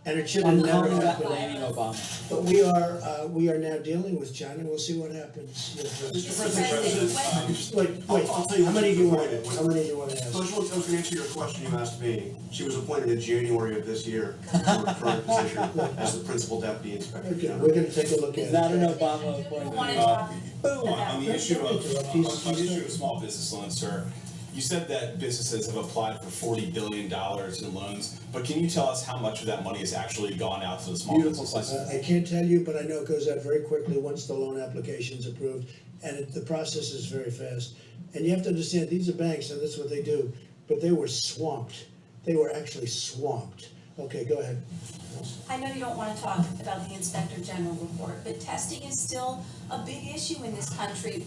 And it should have I'm never calling that happened. blaming Obama. But we are now dealing with China, we'll see what happens. Mr. President, Wait, I'll tell you how when many she do you was want, appointed. how many do you want to So I ask? was gonna answer your question you asked me. She was appointed in January of this year to her current position as the principal deputy inspector Okay, general. we're gonna take a look at it. Is that an Obama appointment? On the issue of, He's- on the issue of small business loans, sir, you said that businesses have applied for $40 billion in loans, but can you tell us how much of that money has actually gone out to the small Beautiful businesses? I can't tell you, but I know it goes out very quickly once the loan application's approved, and the process is very fast. And you have to understand, these are banks, and that's what they do, but they were swamped. They were actually swamped. Okay, go ahead. I know you don't want to talk about the Inspector General report, but testing is still a big issue in this country.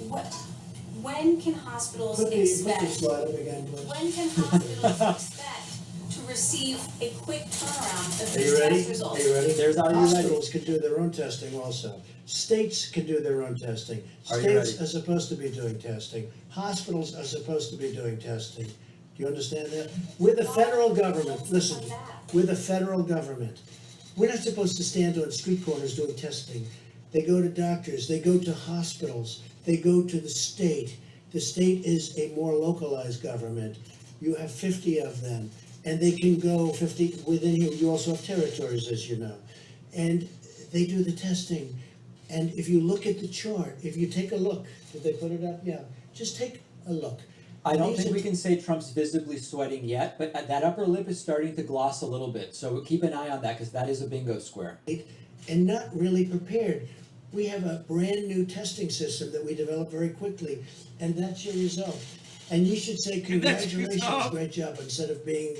When can hospitals Put the expect, slide up again, please. when can hospitals expect to receive a quick turnaround of Are you these ready? test results? Are you ready? There's Are You Ready? Hospitals can do their own testing also. States can do their own testing. Are you States ready? are supposed to be doing testing. Hospitals are supposed to be doing testing. Do you understand that? We're the federal government, listen, we're the federal government. We're not supposed to stand on street corners doing testing. They go to doctors, they go to hospitals, they go to the state. The state is a more localized government. You have 50 of them. and they can go 50 within here. You also have territories, as you know, and they do the testing. And if you look at the chart, if you take a look, did they put it up? Yeah, just take a look. I don't These think are- we can say Trump's visibly sweating yet, but that upper lip is starting to gloss a little bit. So keep an eye on that because that is a bingo square. And not really prepared. We have a brand new testing system that we developed very quickly, and that's your result. And you should say And that's your congratulations, result. great job, instead of being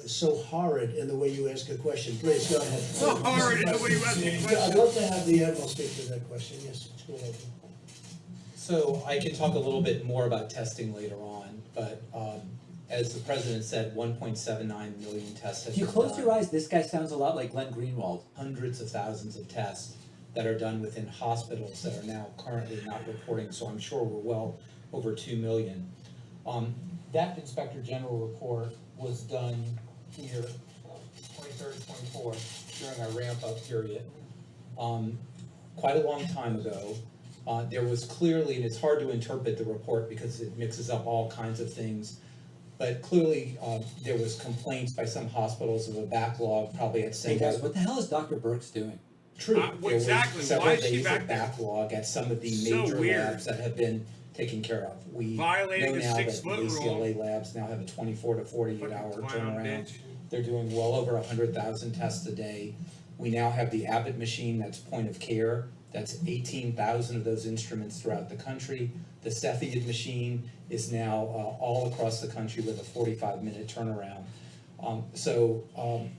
so horrid in the way you ask a question. Please, go ahead. So horrid in the way you ask a question. I'd love to have the Admiral speak to that question, yes, go ahead. So I can talk a little bit more about testing later on, but as the president said, 1.79 million tests have If you been close done. your eyes, this guy sounds a lot like Glenn Greenwald. Hundreds of thousands of tests that are done within hospitals that are now currently not reporting, so I'm sure we're well over 2 million. That Inspector General report was done here, 23rd, 24th, during our ramp-up period. Quite a long time ago. There was clearly, and it's hard to interpret the report because it mixes up all kinds of things, but clearly there was complaints by some hospitals of a backlog, probably at Hey St. guys, what the hell is Dr. Burks doing? True. Well, There was exactly. Why several is she days back of there? backlog at some of the So major weird. labs that have been taken care of. We Violating know the now that the 6-foot ACLA labs now have a 24 to 48 hour clown turnaround. bitch. They're doing well over 100,000 tests a day. We now have the Abbott machine that's point of care. That's 18,000 of those instruments throughout the country. The Cepheid machine is now all across the country with a 45-minute turnaround.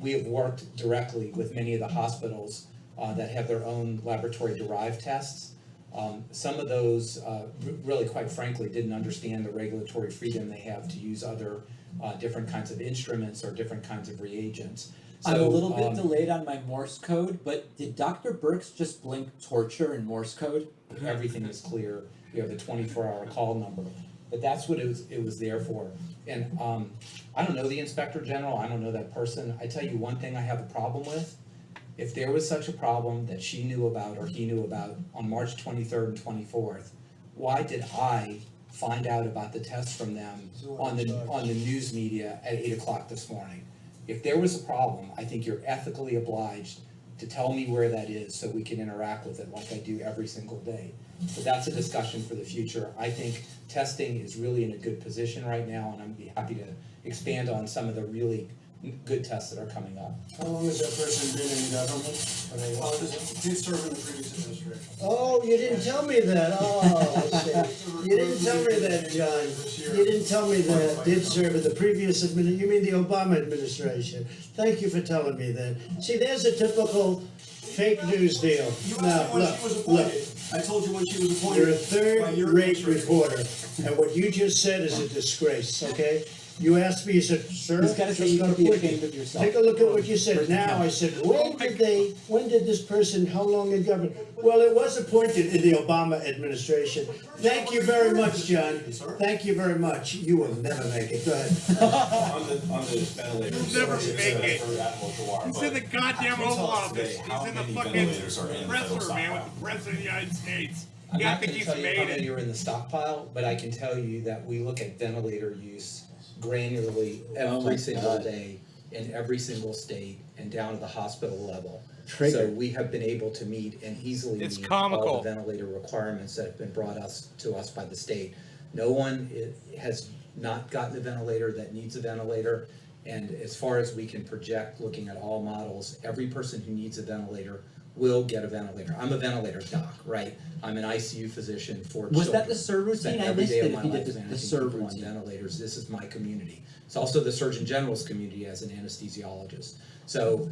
We have worked directly with many of the hospitals that have their own laboratory-derived tests. Some of those, really quite frankly, didn't understand the regulatory freedom they have to use other different kinds of instruments or different kinds of reagents. I'm a So, little bit delayed on my Morse code, but did Dr. Burks just blink torture in Morse code? Everything is clear. You have the 24-hour call number. But that's what it was there for. And I don't know the Inspector General. I don't know that person. I tell you one thing I have a problem with. If there was such a problem that she knew about or he knew about on March 23rd and 24th, why did I find out about the tests from them on the news media at 8 o'clock this morning? If there was a problem, I think you're ethically obliged to tell me where that is so we can interact with it like I do every single day. But that's a discussion for the future. I think testing is really in a good position right now, and I'd be happy to expand on some of the really good tests that are coming up. How long has that person been in government? Did serve in the previous administration. Oh, you didn't tell me that, oh, I see. You didn't tell me that, John. You didn't tell me that, did serve in the previous you mean the Obama administration. Thank you for telling me that. See, there's a typical fake news deal. You Now, asked me when she was appointed. I told you when she was appointed. You're a third-rate reporter, and what you just said is a disgrace, okay? You asked me, you said, sir, He's gotta say you can be ashamed of yourself. take a look at what you said. Now, I said, when did this person, how long in government? Well, it was appointed in the Obama administration. Thank you very much, John. Thank you very much. You will never make it. Go ahead. On the ventilators. You'll never make it. For Admiral Jawar, He's but in the goddamn can you tell Oval us Office. today how He's in the many fucking ventilators are in the federal presser, man, with stockpile? the President of the United States. I'm You not think gonna he's tell you how made many it? are in the stockpile, but I can tell you that we look at ventilator use granularly every single day in every single state and down to the hospital level. So Triggered. we have been able to meet and easily It's meet comical. all the ventilator requirements that have been brought to us by the state. No one has not gotten a ventilator that needs a ventilator. And as far as we can project, looking at all models, every person who needs a ventilator will get a ventilator. I'm a ventilator doc, right? I'm an ICU physician for children. Was that the SIR Spent routine? I every missed day it of if my you life did the managing SIR people on routine. ventilators. This is my community. It's also the Surgeon General's community as an anesthesiologist. So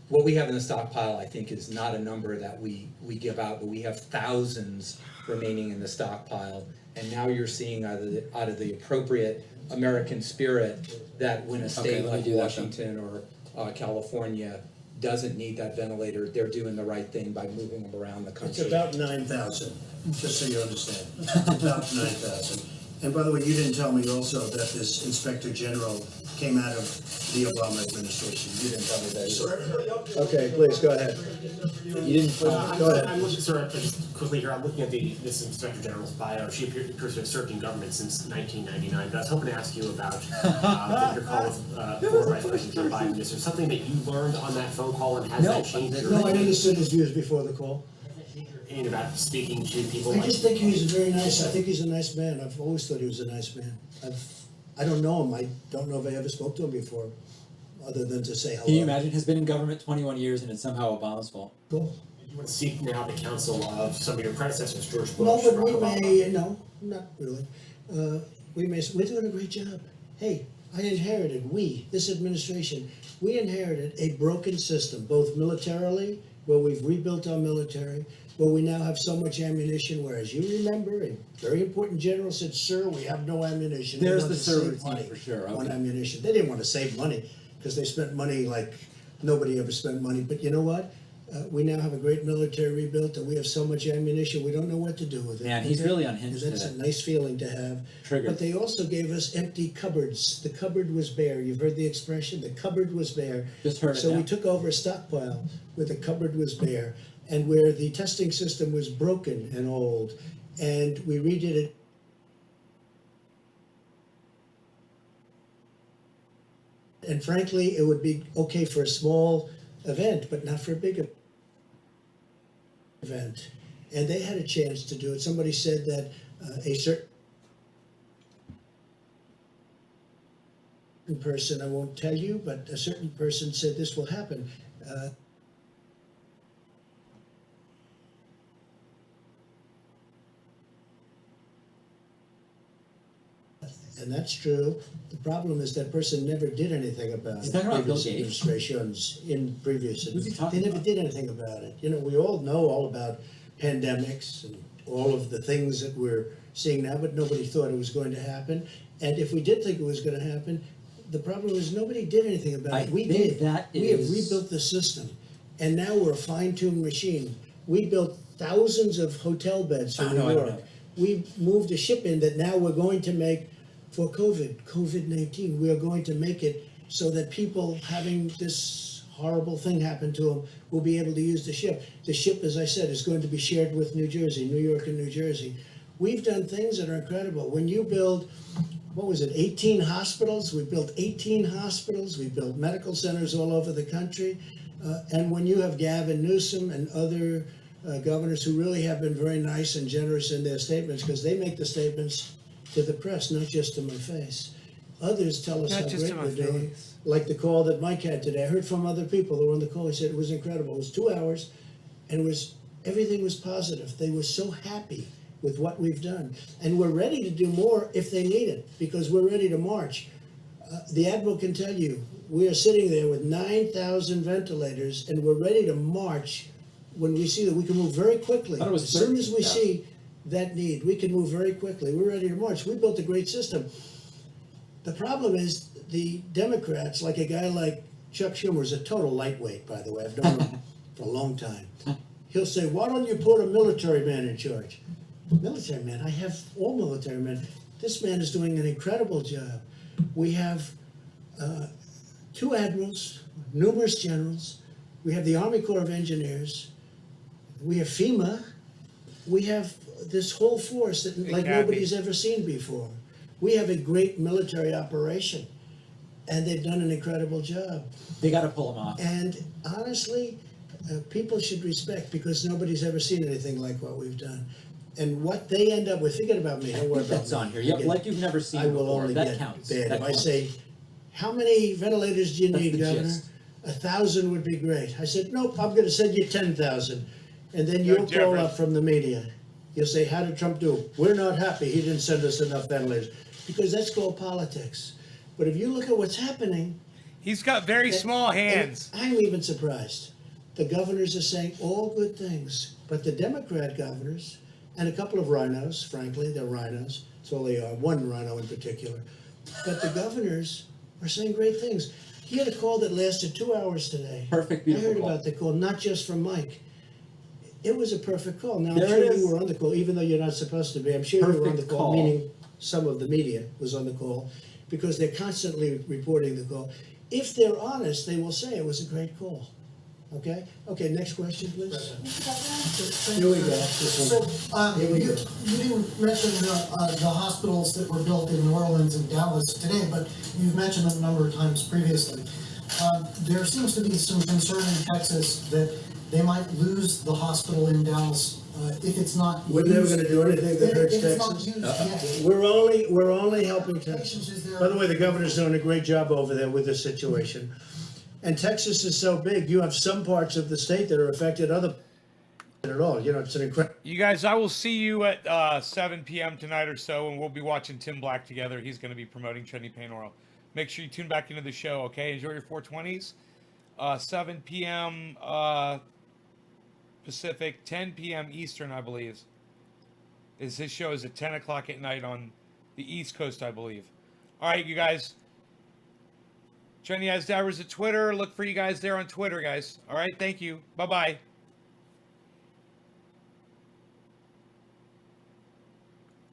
what we have in the stockpile, I think, is not a number that we give out, but we have thousands remaining in the stockpile. And now you're seeing out of the appropriate American spirit that when a state let me like do that then. Washington or California doesn't need that ventilator, they're doing the right thing by moving them around the It's country. about 9,000, just so you understand. It's about 9,000. And by the way, you didn't tell me also that this Inspector General came out of the Obama administration. You didn't tell me that. Okay, please, go ahead. You didn't. Go ahead. I'm looking, sir, just quickly here. I'm looking at this Inspector General's bio. She appears to have served in government since 1999. But I was hoping to ask you about your call with former Vice President Joe Biden. Is there something that you learned on that phone call, and has that changed your? No, I understood his views before the call. And about speaking to people. I just think he's very nice. I think he's a nice man. I've always thought he was a nice man. I don't know him. I don't know if I ever spoke to him before, other than to say hello. Can you imagine? Has been in government 21 years, and it's somehow Obama's fault. Cool. You want to seek now the counsel of some of your predecessors, George Bush? No, but we Barack may. Obama. No, not really. We're doing a great job. Hey, I inherited. This administration, we inherited a broken system, both militarily, where we've rebuilt our military. Well, we now have so much ammunition, whereas you remember a very important general said, "Sir, we have no ammunition." There's the sir routine for sure. On Okay. ammunition. They didn't want to save money because they spent money like nobody ever spent money. But you know what? We now have a great military rebuilt, and we have so much ammunition, we don't know what to do with it. Man, he's really unhinged That's today. a nice feeling to have. Triggered. But they also gave us empty cupboards. The cupboard was bare. You've heard the expression, the cupboard was bare. Just heard it So now. we took over a stockpile where the cupboard was bare and where the testing system was broken and old, and we redid it. And frankly, it would be okay for a small event, but not for a big event. And they had a chance to do it. Somebody said that a certain person, I won't tell you, but a certain person said this will happen. And that's true. The problem is that person never did anything about He's it. talking about Previous Bill Gates? administrations in previous. Who's he talking They never did anything about it. You know, we all know all about pandemics and all of the things that we're seeing now, but nobody thought it was going to happen. And if we did think it was going to happen, the problem is nobody did anything about it. We think did. that We have is- rebuilt the system, and now we're a fine-tuned machine. We built thousands of hotel beds for I New know, I York. know. We moved a ship in that now we're going to make for COVID-19. We are going to make it so that people having this horrible thing happen to them will be able to use the ship. The ship, as I said, is going to be shared with New Jersey, New York and New Jersey. We've done things that are incredible. When you build, 18 hospitals? We built 18 hospitals. We built medical centers all over the country. And when you have Gavin Newsom and other governors who really have been very nice and generous in their statements, because they make the statements to the press, not just to my face. Others tell us Not how just great to my we're doing. face. Like the call that Mike had today. I heard from other people who were on the call. He said it was incredible. It was 2 hours, and everything was positive. They were so happy with what we've done. And we're ready to do more if they need it, because we're ready to march. The Admiral can tell you, we are sitting there with 9,000 ventilators, and we're ready to march when we see that we can move very quickly. thought it was As soon as we 13,000. see that need, we can move very quickly. We're ready to march. We built a great system. The problem is the Democrats, like a guy like Chuck Schumer, is a total lightweight, by the way. I've known him for a long time. He'll say, why don't you put a military man in charge? Military man? I have all military men. This man is doing an incredible job. We have 2 admirals, numerous generals. We have the Army Corps of Engineers. We have FEMA. We have this whole force that like Academy. nobody's ever seen before. We have a great military operation, and they've done an incredible job. They got to pull him off. And honestly, people should respect, because nobody's ever seen anything like what we've done. And what they end up with, forget about me, don't worry about That's me. on here. Yep, Forget like it. you've never seen I will before. only That get counts. bad. That If I counts. say, how many ventilators do you That's need, the Governor? gist. 1,000 would be great. I said, nope, I'm gonna send you 10,000. And then No you'll call different. up from the media. You'll say, how did Trump do? We're not happy, he didn't send us enough ventilators. Because that's called politics. But if you look at what's happening, He's got very small hands. and I'm even surprised. The governors are saying all good things, but the Democrat governors, and a couple of rhinos, frankly, they're rhinos, that's all they are, one rhino in particular. But the governors are saying great things. He had a call that lasted 2 hours today. Perfect, I beautiful heard call. about the call, not just from Mike. It was a perfect call. Now, I'm There sure it is. you were on the call, even though you're not supposed to be. I'm sure you were on the Perfect call, call. meaning some of the media was on the call, because they're constantly reporting the call. If they're honest, they will say it was a great call. Okay? Okay, next question, please. Here we go. So, Here we you go. didn't mention the hospitals that were built in New Orleans and Dallas today, but you've mentioned them a number of times previously. There seems to be some concern in Texas that they might lose the hospital in Dallas if it's not. We're never gonna do anything that hurts If it's not Texas. used yet. We're only helping Texas. Is there- By the way, the governor's doing a great job over there with this situation. And Texas is so big, you have some parts of the state that are affected, other at all. You know, it's an incredible. You guys, I will see you at 7 p.m. tonight or so, and we'll be watching Tim Black together. He's going to be promoting Trendy Pain Oil. Make sure you tune back into the show, okay? Enjoy your 420s. 7 p.m. Pacific, 10 p.m. Eastern, I believe. His show is at 10 o'clock at night on the East Coast, I believe. All right, you guys. Trendy As Dowers at Twitter. Look for you guys there on Twitter, guys. All right, thank you. Bye-bye.